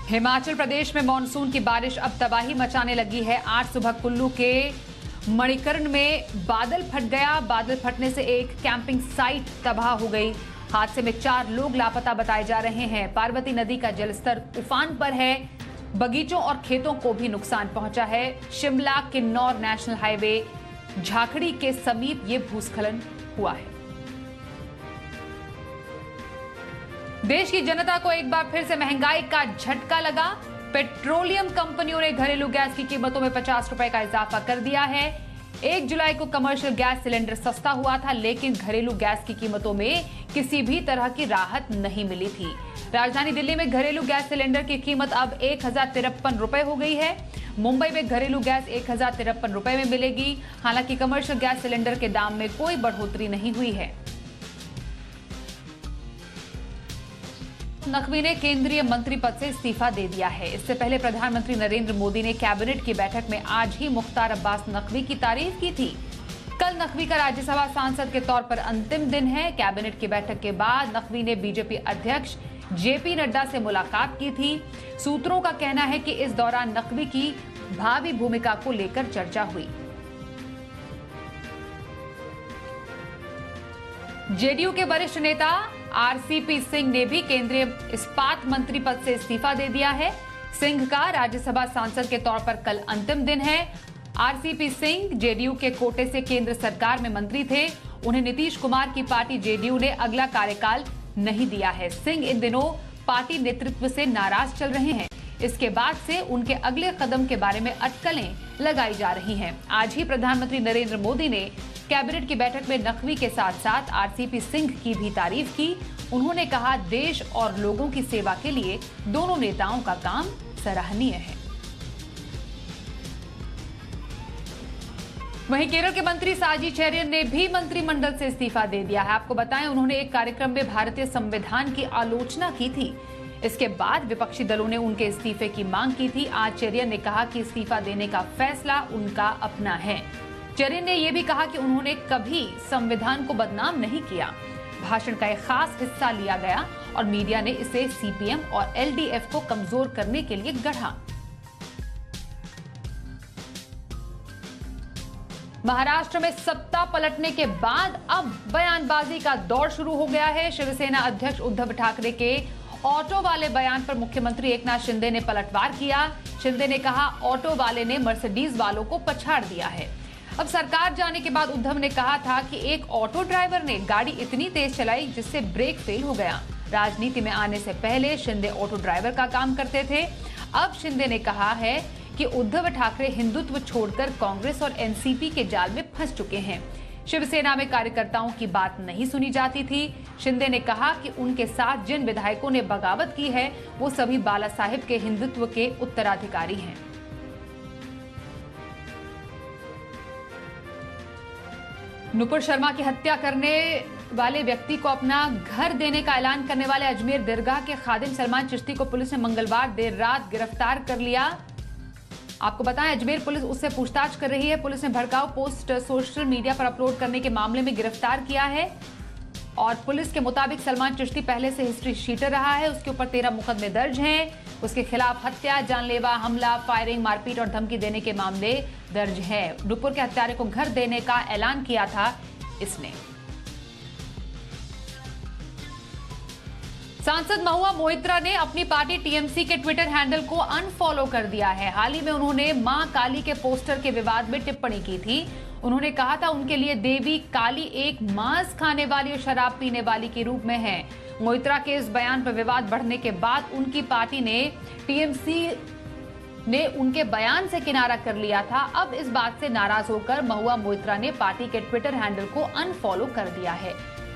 हिमाचल प्रदेश में मानसून की बारिश अब तबाही मचाने लगी है। आज सुबह कुल्लू के मणिकर्ण में बादल फट गया। बादल फटने से एक कैंपिंग साइट तबाह हो गई। हादसे में 4 लोग लापता बताए जा रहे हैं। पार्वती नदी का जलस्तर उफान पर है। बगीचों और खेतों को भी नुकसान पहुंचा है। शिमला किन्नौर नेशनल हाईवे झाकड़ी के समीप ये भूस्खलन हुआ है। देश की जनता को एक बार फिर से महंगाई का झटका लगा। पेट्रोलियम कंपनियों ने घरेलू गैस की कीमतों में 50 रुपए का इजाफा कर दिया है। 1 जुलाई को कमर्शियल गैस सिलेंडर सस्ता हुआ था, लेकिन घरेलू गैस की कीमतों में किसी भी तरह की राहत नहीं मिली थी। राजधानी दिल्ली में घरेलू गैस सिलेंडर की कीमत अब 1053 रुपए हो गई है। मुंबई में घरेलू गैस 1053 रुपए में मिलेगी। हालांकि कमर्शियल गैस सिलेंडर के दाम में कोई बढ़ोतरी नहीं हुई है। नकवी ने केंद्रीय मंत्री पद से इस्तीफा दे दिया है। इससे पहले प्रधानमंत्री नरेंद्र मोदी ने कैबिनेट की बैठक में आज ही मुख्तार अब्बास नकवी की तारीफ की थी। कल नकवी का राज्यसभा सांसद के तौर पर अंतिम दिन है। कैबिनेट की बैठक के बाद नकवी ने बीजेपी अध्यक्ष जेपी नड्डा से मुलाकात की थी। सूत्रों का कहना है कि इस दौरान नकवी की भावी भूमिका को लेकर चर्चा हुई। जेडीयू के वरिष्ठ नेता आरसीपी सिंह ने भी केंद्रीय इस्पात मंत्री पद से इस्तीफा दे दिया है। सिंह का राज्यसभा सांसद के तौर पर कल अंतिम दिन है। आरसीपी सिंह जेडीयू के कोटे से केंद्र सरकार में मंत्री थे। उन्हें नीतीश कुमार की पार्टी जेडीयू ने अगला कार्यकाल नहीं दिया है। सिंह इन दिनों पार्टी नेतृत्व से नाराज चल रहे हैं। इसके बाद से उनके अगले कदम के बारे में अटकलें लगाई जा रही हैं। आज ही प्रधानमंत्री नरेंद्र मोदी ने कैबिनेट की बैठक में नकवी के साथ साथ आरसीपी सिंह की भी तारीफ की। उन्होंने कहा, देश और लोगों की सेवा के लिए दोनों नेताओं का काम सराहनीय है। वहीं केरल के मंत्री साजी चेरियन ने भी मंत्रिमंडल से इस्तीफा दे दिया है। आपको बताएं, उन्होंने एक कार्यक्रम में भारतीय संविधान की आलोचना की थी। इसके बाद विपक्षी दलों ने उनके इस्तीफे की मांग की थी। आज चेरियन ने कहा कि इस्तीफा देने का फैसला उनका अपना है। चेरियन ने यह भी कहा कि उन्होंने कभी संविधान को बदनाम नहीं किया। भाषण का एक खास हिस्सा लिया गया और मीडिया ने इसे सीपीएम और एलडीएफ को कमजोर करने के लिए गढ़ा। महाराष्ट्र में सत्ता पलटने के बाद अब बयानबाजी का दौर शुरू हो गया है। शिवसेना अध्यक्ष उद्धव ठाकरे के ऑटो वाले बयान पर मुख्यमंत्री एकनाथ शिंदे ने पलटवार किया। शिंदे ने कहा, ऑटो वाले ने मर्सिडीज वालों को पछाड़ दिया है। अब सरकार जाने के बाद उद्धव ने कहा था कि एक ऑटो ड्राइवर ने गाड़ी इतनी तेज चलाई जिससे ब्रेक फेल हो गया। राजनीति में आने से पहले शिंदे ऑटो ड्राइवर का काम करते थे। अब शिंदे ने कहा है कि उद्धव ठाकरे हिंदुत्व छोड़कर कांग्रेस और एनसीपी के जाल में फंस चुके हैं। शिवसेना में कार्यकर्ताओं की बात नहीं सुनी जाती थी। शिंदे ने कहा कि उनके साथ जिन विधायकों ने बगावत की है वो सभी बाला साहेब के हिंदुत्व के उत्तराधिकारी हैं। नुपुर शर्मा की हत्या करने वाले व्यक्ति को अपना घर देने का ऐलान करने वाले अजमेर दरगाह के खादिम सलमान चिश्ती को पुलिस ने मंगलवार देर रात गिरफ्तार कर लिया। आपको बताएं, अजमेर पुलिस उससे पूछताछ कर रही है। पुलिस ने भड़काऊ पोस्ट सोशल मीडिया पर अपलोड करने के मामले में गिरफ्तार किया है और पुलिस के मुताबिक सलमान चिश्ती पहले से हिस्ट्री शीटर रहा है। उसके ऊपर 13 मुकदमे दर्ज हैं। उसके खिलाफ हत्या, जानलेवा हमला, फायरिंग, मारपीट और धमकी देने के मामले दर्ज हैं। नुपुर के हत्यारे को घर देने का ऐलान किया था इसने। सांसद महुआ मोइत्रा ने अपनी पार्टी टीएमसी के ट्विटर हैंडल को अनफॉलो कर दिया है। हाल ही में उन्होंने मां काली के पोस्टर के विवाद में टिप्पणी की थी। उन्होंने कहा था, उनके लिए देवी काली एक मांस खाने वाली और शराब पीने वाली के रूप में है। मोइत्रा के इस बयान पर विवाद बढ़ने के बाद उनकी पार्टी ने टीएमसी ने उनके बयान से किनारा कर लिया था। अब इस बात से नाराज होकर महुआ मोइत्रा ने पार्टी के ट्विटर हैंडल को अनफॉलो कर दिया है।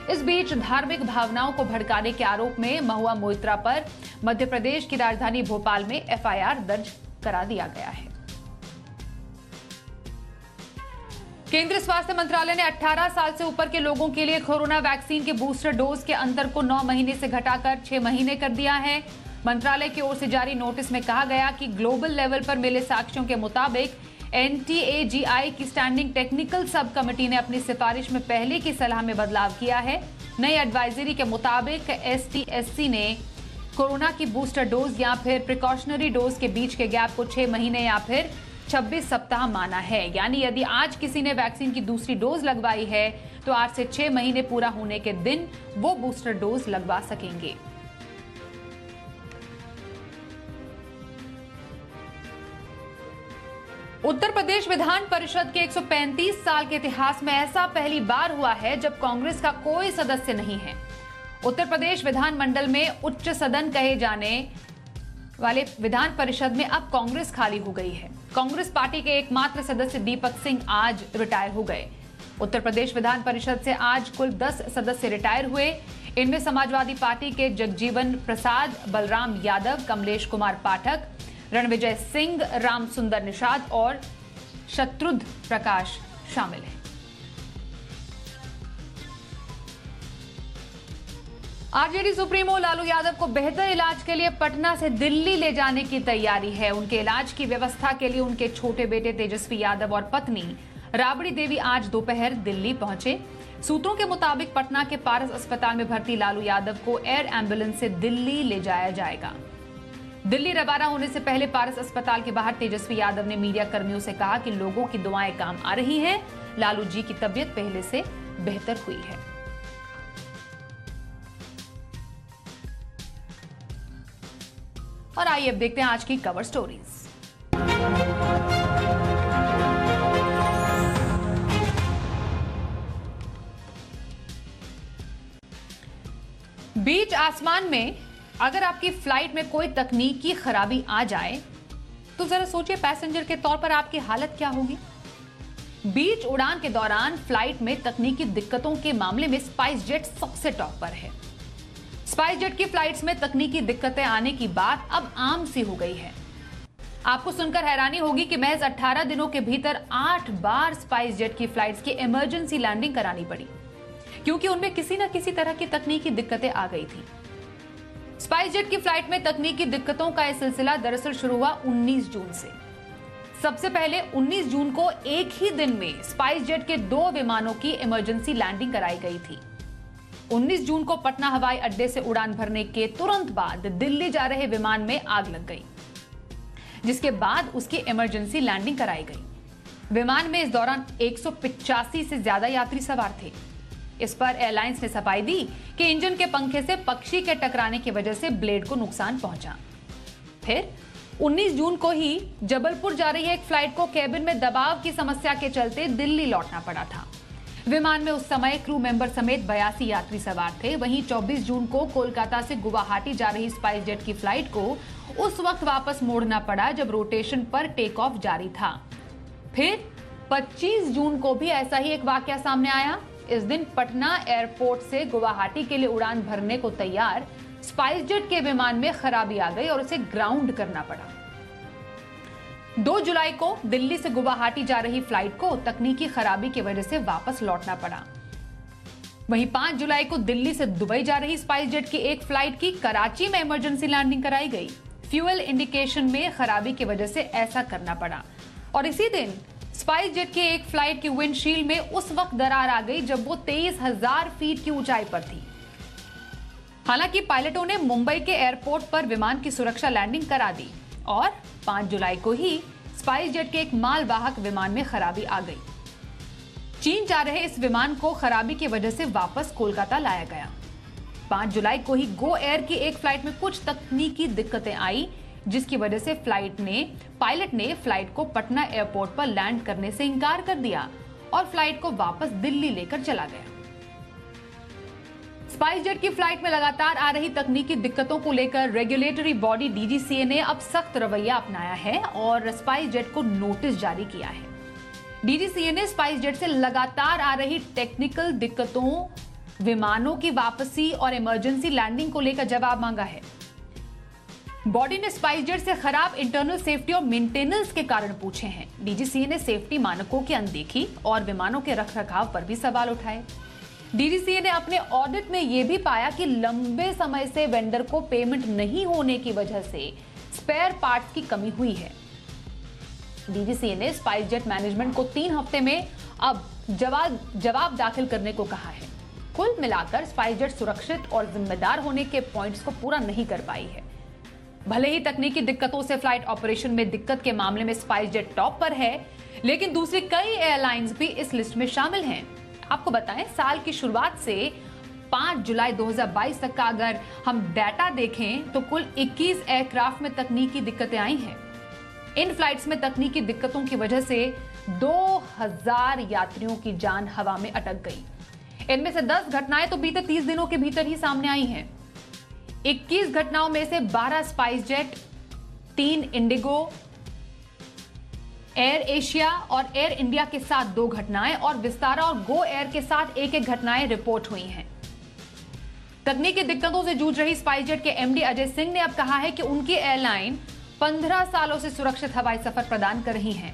इस बीच धार्मिक भावनाओं को भड़काने के आरोप में महुआ मोइत्रा पर मध्य प्रदेश की राजधानी भोपाल में एफआईआर दर्ज करा दिया गया है। केंद्रीय स्वास्थ्य मंत्रालय ने 18 साल से ऊपर के लोगों के लिए कोरोना वैक्सीन के बूस्टर डोज के अंतर को 9 महीने से घटाकर 6 महीने कर दिया है। मंत्रालय की ओर से जारी नोटिस में कहा गया कि ग्लोबल लेवल पर मिले साक्ष्यों के मुताबिक एनटीएजीआई की स्टैंडिंग टेक्निकल सब कमेटी ने अपनी सिफारिश में पहले की सलाह में बदलाव किया है। नई एडवाइजरी के मुताबिक एसटीएससी ने कोरोना की बूस्टर डोज या फिर प्रिकॉशनरी डोज के बीच के गैप को 6 महीने या फिर 26 सप्ताह माना है। यानी यदि आज किसी ने वैक्सीन की दूसरी डोज लगवाई है तो 8 से 6 महीने पूरा होने के दिन वो बूस्टर डोज लगवा सकेंगे। उत्तर प्रदेश विधान परिषद के 135 साल के इतिहास में ऐसा पहली बार हुआ है जब कांग्रेस का कोई सदस्य नहीं है। उत्तर प्रदेश विधानमंडल में उच्च सदन कहे जाने वाले विधान परिषद में अब कांग्रेस खाली हो गई है। कांग्रेस पार्टी के एकमात्र सदस्य दीपक सिंह आज रिटायर हो गए। उत्तर प्रदेश विधान परिषद से आज कुल 10 सदस्य रिटायर हुए। इनमें समाजवादी पार्टी के जगजीवन प्रसाद, बलराम यादव, कमलेश कुमार पाठक, रणविजय सिंह, राम सुंदर निषाद और शत्रुघ्न प्रकाश शामिल हैं। आरजेडी सुप्रीमो लालू यादव को बेहतर इलाज के लिए पटना से दिल्ली ले जाने की तैयारी है। उनके इलाज की व्यवस्था के लिए उनके छोटे बेटे तेजस्वी यादव और पत्नी राबड़ी देवी आज दोपहर दिल्ली पहुंचे। सूत्रों के मुताबिक पटना के पारस अस्पताल में भर्ती लालू यादव को एयर एम्बुलेंस से दिल्ली ले जाया जाएगा। दिल्ली रवाना होने से पहले पारस अस्पताल के बाहर तेजस्वी यादव ने मीडिया कर्मियों से कहा कि लोगों की दुआएं काम आ रही हैं। लालू जी की तबीयत पहले से बेहतर हुई है। और आइए अब देखते हैं आज की कवर स्टोरीज। बीच आसमान में अगर आपकी फ्लाइट में कोई तकनीकी खराबी आ जाए तो जरा सोचिए पैसेंजर के तौर पर आपकी हालत क्या होगी। बीच उड़ान के दौरान फ्लाइट में तकनीकी दिक्कतों के मामले में स्पाइस जेट सबसे टॉप पर है। स्पाइस जेट की फ्लाइट्स में तकनीकी दिक्कतें आने की बात अब आम सी हो गई है। आपको सुनकर हैरानी होगी कि महज 18 दिनों के भीतर 8 बार स्पाइस जेट की फ्लाइट्स की इमरजेंसी लैंडिंग करानी पड़ी, क्योंकि उनमें किसी न किसी तरह की तकनीकी दिक्कतें आ गई थी। स्पाइस जेट की फ्लाइट में तकनीकी दिक्कतों का यह सिलसिला दरअसल शुरू हुआ 19 जून से। सबसे पहले 19 जून को एक ही दिन में स्पाइस जेट के 2 विमानों की इमरजेंसी लैंडिंग कराई गई थी। 19 जून को पटना हवाई अड्डे से उड़ान भरने के तुरंत बाद दिल्ली जा रहे विमान में आग लग गई, जिसके बाद उसकी इमरजेंसी लैंडिंग कराई गई। विमान में इस दौरान 185 से ज्यादा यात्री सवार थे। इस पर एयरलाइंस ने सफाई दी कि इंजन के पंखे से पक्षी के टकराने की वजह से ब्लेड को नुकसान पहुंचा। फिर 19 जून को ही जबलपुर जा रही एक फ्लाइट को केबिन में दबाव की समस्या के चलते दिल्ली लौटना पड़ा था। विमान में उस समय क्रू मेंबर समेत 82 यात्री सवार थे। वहीं 24 जून को कोलकाता से गुवाहाटी जा रही स्पाइस जेट की फ्लाइट को उस वक्त वापस मोड़ना पड़ा जब रोटेशन पर टेक ऑफ जारी था। फिर 25 जून को भी ऐसा ही एक वाकया सामने आया। इस दिन पटना एयरपोर्ट से गुवाहाटी के लिए उड़ान भरने को तैयार स्पाइस जेट के विमान में खराबी आ गई और उसे ग्राउंड करना पड़ा। 2 जुलाई को दिल्ली से गुवाहाटी जा रही फ्लाइट को तकनीकी खराबी की वजह से वापस लौटना पड़ा। वहीं 5 जुलाई को दिल्ली से दुबई जा रही स्पाइस जेट की एक फ्लाइट की कराची में इमरजेंसी लैंडिंग कराई गई। फ्यूल इंडिकेशन में खराबी की वजह से ऐसा करना पड़ा। और इसी दिन स्पाइस जेट की एक फ्लाइट की विंडशील्ड में उस वक्त दरार आ गई जब वो 23,000 फीट की ऊंचाई पर थी। हालांकि पायलटों ने मुंबई के एयरपोर्ट पर विमान की सुरक्षा लैंडिंग करा दी और 5 जुलाई को ही स्पाइस जेट के एक मालवाहक विमान में खराबी आ गई। चीन जा रहे इस विमान को खराबी की वजह से वापस कोलकाता लाया गया। 5 जुलाई को ही गो एयर की एक फ्लाइट में कुछ तकनीकी दिक्कतें आई, जिसकी वजह से पायलट ने फ्लाइट को पटना एयरपोर्ट पर लैंड करने से इनकार कर दिया और फ्लाइट को वापस दिल्ली लेकर चला गया। स्पाइस जेट की फ्लाइट में लगातार आ रही तकनीकी दिक्कतों को लेकर रेगुलेटरी बॉडी डीजीसीए ने अब सख्त रवैया अपनाया है और स्पाइस जेट को नोटिस जारी किया है। डीजीसीए ने स्पाइस जेट से लगातार आ रही टेक्निकल दिक्कतों, विमानों की वापसी और इमरजेंसी लैंडिंग को लेकर जवाब मांगा है। बॉडी ने स्पाइस जेट से खराब इंटरनल सेफ्टी और मेंटेनेंस के कारण पूछे हैं। डीजीसीए ने सेफ्टी मानकों की अनदेखी और विमानों के रखरखाव पर भी सवाल उठाए। डीजीसीए ने अपने ऑडिट में यह भी पाया कि लंबे समय से वेंडर को पेमेंट नहीं होने की वजह से स्पेयर पार्ट्स की कमी हुई है। डीजीसीए ने स्पाइस जेट मैनेजमेंट को 3 हफ्ते में अब जवाब दाखिल करने को कहा है। कुल मिलाकर स्पाइसजेट सुरक्षित और जिम्मेदार होने के पॉइंट्स को पूरा नहीं कर पाई है। भले ही तकनीकी दिक्कतों से फ्लाइट ऑपरेशन में दिक्कत के मामले में स्पाइसजेट टॉप पर है, लेकिन दूसरी कई एयरलाइंस भी इस लिस्ट में शामिल हैं। आपको बताएं, साल की शुरुआत से 5 जुलाई 2022 तक का अगर हम डाटा देखें तो कुल 21 एयरक्राफ्ट में तकनीकी दिक्कतें आई हैं। इन फ्लाइट्स में तकनीकी दिक्कतों की वजह से 2000 यात्रियों की जान हवा में अटक गई। इनमें से 10 घटनाएं तो बीते 30 दिनों के भीतर ही सामने आई हैं। 21 घटनाओं में से 12 स्पाइसजेट, 3 इंडिगो, एयर एशिया और एयर इंडिया के साथ 2 घटनाएं और विस्तारा और गो एयर के साथ 1-1 घटनाएं रिपोर्ट हुई हैं। तकनीकी दिक्कतों से जूझ रही स्पाइसजेट के एमडी अजय सिंह ने अब कहा है कि उनकी एयरलाइन 15 सालों से सुरक्षित हवाई सफर प्रदान कर रही हैं।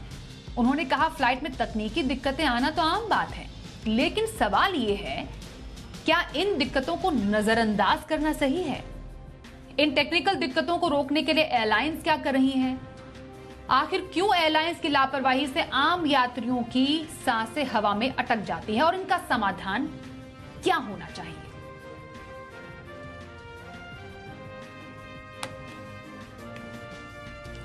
उन्होंने कहा, फ्लाइट में तकनीकी दिक्कतें आना तो आम बात है, लेकिन सवाल यह है, क्या इन दिक्कतों को नजरअंदाज करना सही है? इन टेक्निकल दिक्कतों को रोकने के लिए एयरलाइंस क्या कर रही हैं? आखिर क्यों एयरलाइंस की लापरवाही से आम यात्रियों की सांसें हवा में अटक जाती है और इनका समाधान क्या होना चाहिए?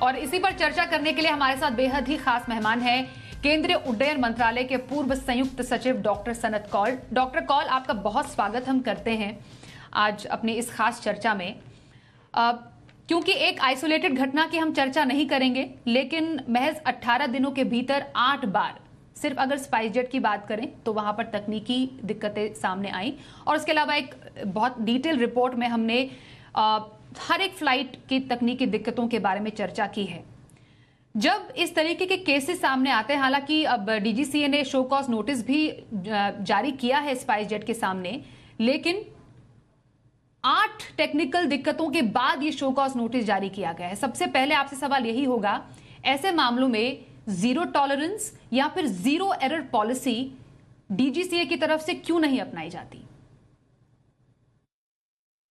और इसी पर चर्चा करने के लिए हमारे साथ बेहद ही खास मेहमान हैं केंद्रीय उड्डयन मंत्रालय के पूर्व संयुक्त सचिव डॉक्टर सनत कौल। डॉक्टर कौल, आपका बहुत स्वागत हम करते हैं आज अपनी इस खास चर्चा में। क्योंकि एक आइसोलेटेड घटना की हम चर्चा नहीं करेंगे, लेकिन महज 18 दिनों के भीतर 8 बार सिर्फ अगर स्पाइसजेट की बात करें तो वहां पर तकनीकी दिक्कतें सामने आई, और उसके अलावा एक बहुत डिटेल रिपोर्ट में हमने हर एक फ्लाइट की तकनीकी दिक्कतों के बारे में चर्चा की है। जब इस तरीके के केसेस सामने आते हैं, हालांकि अब डीजीसीए ने शो कॉज नोटिस भी जारी किया है स्पाइसजेट के सामने, लेकिन 8 टेक्निकल दिक्कतों के बाद ये शो कॉज नोटिस जारी किया गया है। सबसे पहले आपसे सवाल यही होगा, ऐसे मामलों में जीरो टॉलरेंस या फिर जीरो एरर पॉलिसी डीजीसीए की तरफ से क्यों नहीं अपनाई जाती?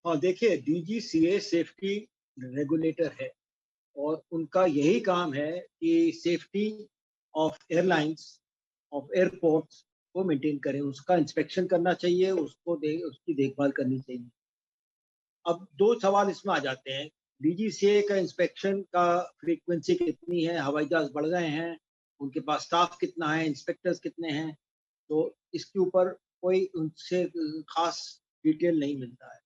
हाँ, देखिए, डीजीसीए सेफ्टी रेगुलेटर है और उनका यही काम है कि safety of airlines, of airports को मेंटेन करें, उसका इंस्पेक्शन करना चाहिए, उसकी देखभाल करनी चाहिए। अब 2 सवाल इसमें आ जाते हैं। डीजीसीए का इंस्पेक्शन का फ्रीक्वेंसी कितनी है, हवाई जहाज बढ़ गए हैं, उनके पास स्टाफ कितना है, इंस्पेक्टर्स कितने हैं, तो इसके ऊपर कोई उनसे खास डिटेल नहीं मिलता है।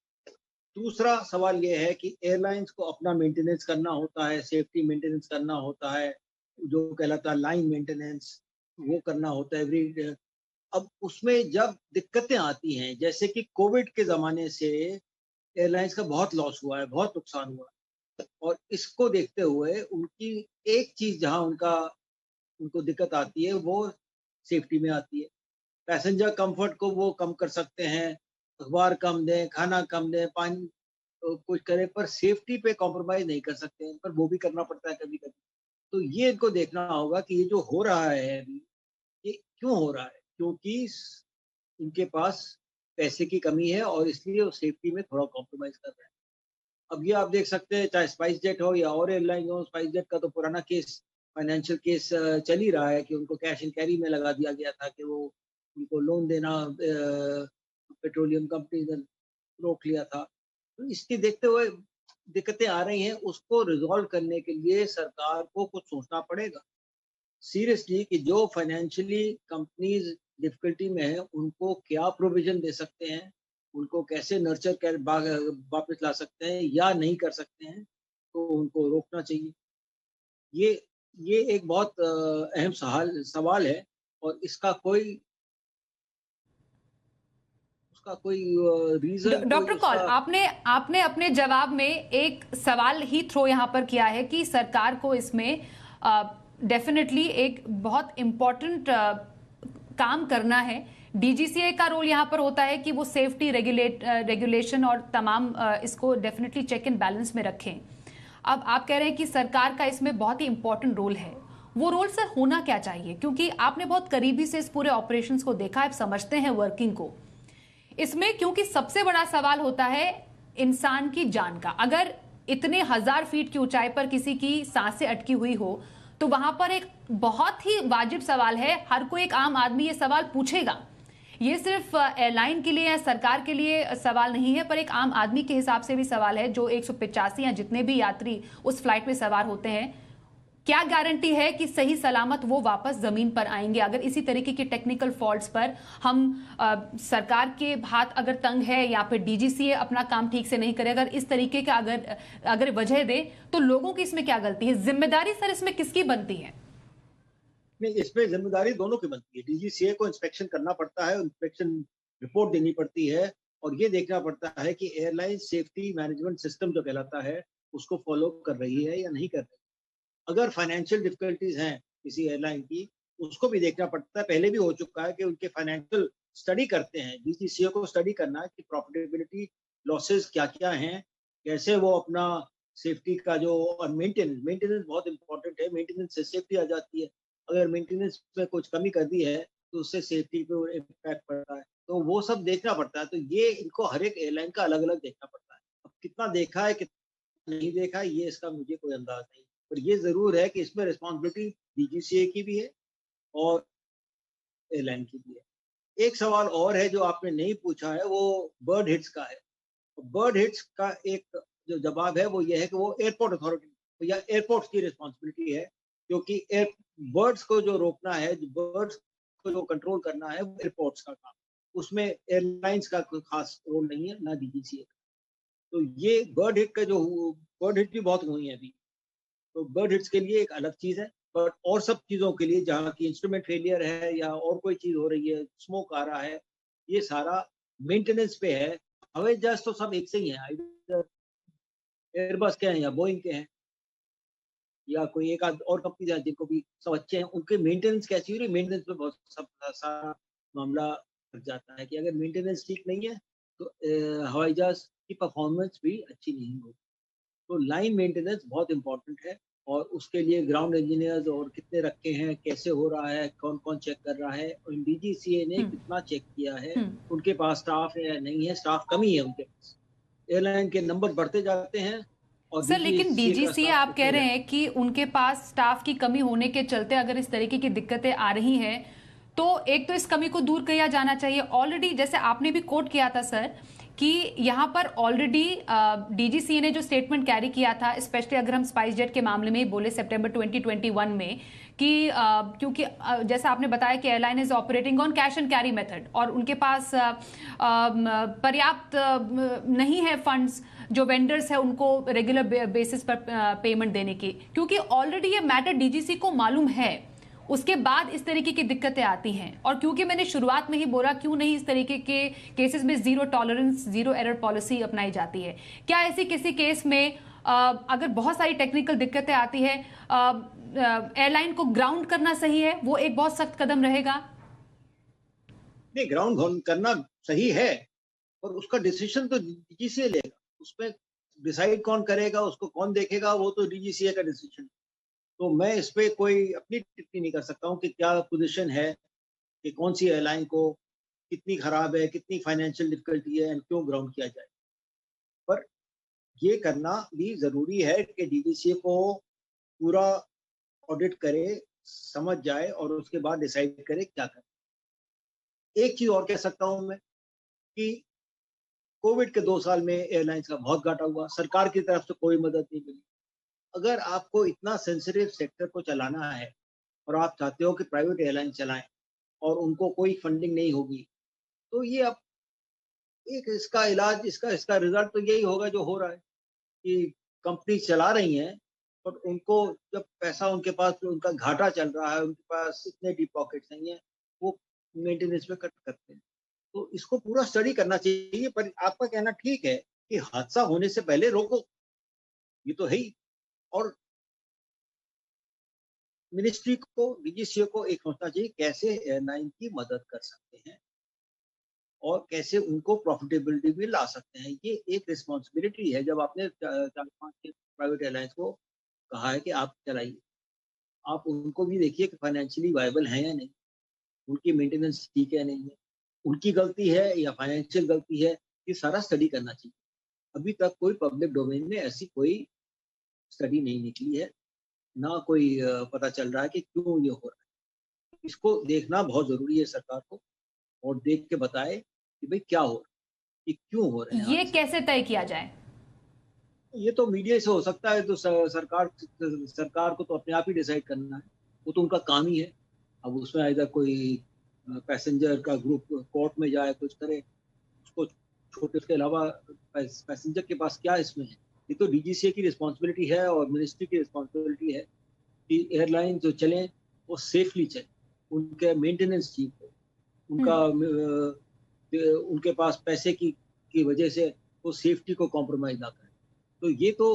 दूसरा सवाल ये है कि एयरलाइंस को अपना मेंटेनेंस करना होता है, सेफ्टी मेंटेनेंस करना होता है, जो कहलाता है लाइन मेंटेनेंस, वो करना होता है एवरी। अब उसमें जब दिक्कतें आती हैं, जैसे कि कोविड के ज़माने से एयरलाइंस का बहुत लॉस हुआ है, बहुत नुकसान हुआ है, और इसको देखते हुए उनकी एक चीज़ जहाँ उनको दिक्कत आती है वो सेफ्टी में आती है। पैसेंजर कंफर्ट को वो कम कर सकते हैं, अखबार कम दें, खाना कम दें, पानी कुछ करें, पर सेफ्टी पे कॉम्प्रोमाइज़ नहीं कर सकते हैं, पर वो भी करना पड़ता है कभी-कभी। तो ये इनको देखना होगा कि ये जो हो रहा है अभी, ये क्यों हो रहा है? क्योंकि इनके पास पैसे की कमी है और इसलिए वो सेफ्टी में थोड़ा कॉम्प्रोमाइज़ कर रहे हैं। अब ये आप देख सकते हैं, चाहे स्पाइसजेट हो या और एयरलाइन हो, स्पाइसजेट का तो पुराना केस, फाइनेंशियल केस चल ही रहा है कि उनको कैश एंड कैरी में लगा दिया गया था कि वो उनको लोन देना पेट्रोलियम कंपनी ने रोक लिया था। तो इसके देखते हुए दिक्कतें आ रही हैं, उसको रिज़ॉल्व करने के लिए सरकार को कुछ सोचना पड़ेगा सीरियसली कि जो फाइनेंशियली कंपनीज़ डिफ़िकल्टी में हैं, उनको क्या प्रोविज़न दे सकते हैं, उनको कैसे नर्चर कर वापस ला सकते हैं या नहीं कर सकते हैं, तो उनको रोकना चाहिए। ये एक बहुत अहम सवाल है और इसका कोई रीज़न। डॉक्टर कौल, आपने अपने जवाब में एक सवाल ही थ्रो यहाँ पर किया है कि सरकार को इसमें डेफिनेटली एक बहुत इम्पोर्टेंट काम करना है। डीजीसीए का रोल यहाँ पर होता है कि वो सेफ्टी रेगुलेशन और तमाम इसको डेफिनेटली चेक एंड बैलेंस में रखें। अब आप कह रहे हैं कि सरकार का इसमें बहुत ही इंपॉर्टेंट रोल है। वो रोल सर होना क्या चाहिए? क्योंकि आपने बहुत करीबी से इस पूरे ऑपरेशंस को देखा, आप समझते हैं वर्किंग को इसमें, क्योंकि सबसे बड़ा सवाल होता है इंसान की जान का। अगर इतने 1000 फीट की ऊंचाई पर किसी की सांसें अटकी हुई हो तो वहां पर एक बहुत ही वाजिब सवाल है, हर कोई एक आम आदमी ये सवाल पूछेगा ये सिर्फ एयरलाइन के लिए या सरकार के लिए सवाल नहीं है, पर एक आम आदमी के हिसाब से भी सवाल है, जो 185 या जितने भी यात्री उस फ्लाइट में सवार होते हैं, क्या गारंटी है कि सही सलामत वो वापस जमीन पर आएंगे? अगर इसी तरीके के टेक्निकल फॉल्ट्स पर हम सरकार के हाथ अगर तंग है या फिर डीजीसीए अपना काम ठीक से नहीं करे, अगर इस तरीके का अगर वजह दे, तो लोगों की इसमें क्या गलती है? जिम्मेदारी सर इसमें किसकी बनती है? नहीं, इसमें जिम्मेदारी दोनों की बनती है। डीजीसीए को इंस्पेक्शन करना पड़ता है, इंस्पेक्शन रिपोर्ट देनी पड़ती है और ये देखना पड़ता है कि एयरलाइन सेफ्टी मैनेजमेंट सिस्टम जो कहलाता है उसको फॉलो कर रही है या नहीं कर रही। अगर फाइनेंशियल डिफिकल्टीज हैं किसी एयरलाइन की, उसको भी देखना पड़ता है। पहले भी हो चुका है कि उनके फाइनेंशियल स्टडी करते हैं, डीजीसीए को स्टडी करना है कि प्रॉफिटेबिलिटी लॉसेस क्या क्या हैं, कैसे वो अपना सेफ्टी का जो और मेंटेनेंस बहुत इंपॉर्टेंट है। मेंटेनेंस से सेफ्टी आ जाती है। अगर मेंटेनेंस में कुछ कमी कर दी है तो उससे सेफ्टी पे इम्पैक्ट पड़ता है, तो वो सब देखना पड़ता है। तो ये इनको हर एक एयरलाइन का अलग अलग देखना पड़ता है। अब कितना देखा है कितना नहीं देखा है, ये इसका मुझे कोई अंदाज नहीं, पर ये जरूर है कि इसमें रिस्पॉन्सिबिलिटी डीजीसीए की भी है और एयरलाइन की भी है। एक सवाल और है जो आपने नहीं पूछा है, वो बर्ड हिट्स का है। बर्ड हिट्स का एक जो जवाब है वो ये है कि वो एयरपोर्ट अथॉरिटी या एयरपोर्ट्स की रिस्पॉन्सिबिलिटी है, क्योंकि एयर बर्ड्स को जो रोकना है, बर्ड्स को जो कंट्रोल करना है, वो एयरपोर्ट्स का काम। उसमें एयरलाइंस का कोई खास रोल नहीं है, ना डीजीसीए का। तो ये बर्ड हिट भी बहुत हुई है अभी, तो बर्ड हिट्स के लिए एक अलग चीज है। बट और सब चीजों के लिए, जहाँ की इंस्ट्रूमेंट फेलियर है या और कोई चीज हो रही है, स्मोक आ रहा है, ये सारा मेंटेनेंस पे है। हवाई जहाज तो सब एक से ही है, एयरबस के हैं या बोइंग के हैं या कोई एक आध और कंपनी है जिनको भी सब अच्छे हैं, उनके मेंटेनेंस कैसी हो रही है, मेंटेनेंस पे बहुत सब सारा मामला लग जाता है कि अगर मेंटेनेंस ठीक नहीं है तो हवाई जहाज की परफॉर्मेंस भी अच्छी नहीं होगी। तो लाइन मेंटेनेंस बहुत इंपॉर्टेंट है और उसके लिए ग्राउंड इंजीनियर्स और कितने रखे हैं, कैसे हो रहा है, कौन कौन चेक कर रहा है, और डीजीसीए ने कितना चेक किया है, उनके पास स्टाफ है या नहीं है, स्टाफ कमी है उनके पास। एयरलाइन के नंबर बढ़ते जाते हैं और सर, लेकिन डीजीसीए का डीजीसीए स्टाफ आप कह घटते रहे जाता है। हैं कि उनके पास स्टाफ की कमी होने के चलते अगर इस तरीके की दिक्कतें आ रही हैं, तो एक तो इस कमी को दूर किया जाना चाहिए। ऑलरेडी जैसे आपने भी कोट किया था सर कि यहाँ पर ऑलरेडी डीजीसीए ने जो स्टेटमेंट कैरी किया था, स्पेशली अगर हम स्पाइस जेट के मामले में बोले सितंबर 2021 में, कि क्योंकि जैसा आपने बताया कि airline is operating on cash and carry method और उनके पास पर्याप्त नहीं है फंड्स जो वेंडर्स है उनको रेगुलर बेसिस पर पेमेंट देने की, क्योंकि ऑलरेडी ये मैटर डीजीसी को मालूम है, उसके बाद इस तरीके की दिक्कतें आती हैं। और क्योंकि मैंने शुरुआत में ही बोला, क्यों नहीं इस तरीके के केसेस में zero tolerance zero error policy अपनाई जाती है? क्या ऐसी किसी केस में अगर बहुत सारी टेक्निकल दिक्कतें आती है, एयरलाइन को ग्राउंड करना सही है? वो एक बहुत सख्त कदम रहेगा। नहीं, ग्राउंड करना सही है और उसका डिसीजन तो डीजीसीए लेगा। उसमें डिसाइड कौन करेगा, उसको कौन देखेगा, वो तो डीजीसीए का डिसीजन। तो मैं इस पे कोई अपनी टिप्पणी नहीं कर सकता हूँ कि क्या पोजीशन है, कि कौन सी एयरलाइन को कितनी खराब है, कितनी फाइनेंशियल डिफिकल्टी है, एंड क्यों ग्राउंड किया जाए। पर ये करना भी जरूरी है कि डीजीसीए को पूरा ऑडिट करे, समझ जाए और उसके बाद डिसाइड करे क्या करे। एक चीज और कह सकता हूँ मैं कि कोविड के 2 साल में एयरलाइंस का बहुत घाटा हुआ, सरकार की तरफ से कोई मदद नहीं मिली। अगर आपको इतना सेंसिटिव सेक्टर को चलाना है और आप चाहते हो कि प्राइवेट एयरलाइन चलाएं और उनको कोई फंडिंग नहीं होगी, तो ये अब एक इसका इलाज, इसका इसका रिजल्ट तो यही होगा जो हो रहा है कि कंपनी चला रही हैं, पर उनको जब पैसा उनके पास, उनका घाटा चल रहा है, उनके पास इतने डीप पॉकेट्स नहीं है, वो मेंटेनेंस में कट करते हैं। तो इसको पूरा स्टडी करना चाहिए। पर आपका कहना ठीक है कि हादसा होने से पहले रोको, ये तो है ही। और मिनिस्ट्री को, डीजीसीए को एक सोचना चाहिए कैसे एयरलाइन की मदद कर सकते हैं और कैसे उनको प्रॉफिटेबिलिटी भी ला सकते हैं। ये एक रिस्पॉन्सिबिलिटी है। जब आपने 4-5 प्राइवेट एयरलाइंस को कहा है कि आप चलाइए, आप उनको भी देखिए कि फाइनेंशियली वायबल है या नहीं, उनकी मेंटेनेंस ठीक है नहीं है, उनकी गलती है या फाइनेंशियल गलती है, ये सारा स्टडी करना चाहिए। अभी तक कोई पब्लिक डोमेन में ऐसी कोई स्टडी नहीं निकली है, ना कोई पता चल रहा है कि क्यों ये हो रहा है। इसको देखना बहुत ज़रूरी है सरकार को और देख के बताए कि भाई क्या हो रहा है, ये क्यों हो रहे हैं ये हादसे। कैसे तय किया जाए? ये तो मीडिया से हो सकता है, तो सरकार को तो अपने आप ही डिसाइड करना है, वो तो उनका काम ही है। अब उसमें इधर कोई पैसेंजर का ग्रुप कोर्ट में जाए, कुछ करे, उसको छोटे, उसके अलावा पैसेंजर के पास क्या इसमें है। ये तो डीजीसीए की रिस्पॉन्सिबिलिटी है और मिनिस्ट्री की रिस्पॉन्सिबिलिटी है कि एयरलाइन जो चले वो सेफली चले, उनके मेंटेनेंस ठीक हो, उनका उनके पास पैसे की वजह से वो सेफ्टी को कॉम्प्रोमाइज ना करें। तो ये तो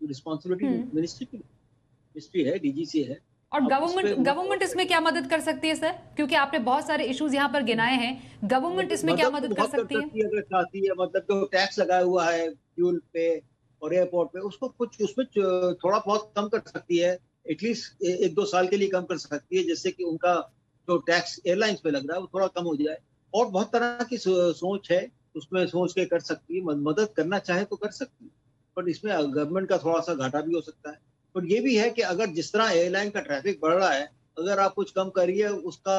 रिस्पॉन्सिबिलिटी मिनिस्ट्री है, डीजीसी है। और अब गवर्नमेंट इसमें क्या मदद कर सकती है सर? क्योंकि आपने बहुत सारे इश्यूज यहाँ पर गिनाए हैं, गवर्नमेंट इसमें क्या मदद कर सकती है? अगर चाहती है, मतलब जो टैक्स लगाया हुआ है फ्यूल पे और एयरपोर्ट पे, उसको कुछ उसमें थोड़ा बहुत कम कर सकती है, एटलीस्ट 1-2 साल के लिए कम कर सकती है, जिससे कि उनका जो टैक्स एयरलाइंस पे लग रहा है वो थोड़ा कम हो जाए। और बहुत तरह की सोच है, उसमें सोच के कर सकती है, मदद करना चाहे तो कर सकती है, पर इसमें गवर्नमेंट का थोड़ा सा घाटा भी हो सकता है। और ये भी है कि अगर जिस तरह एयरलाइन का ट्रैफिक बढ़ रहा है, अगर आप कुछ कम करिए, उसका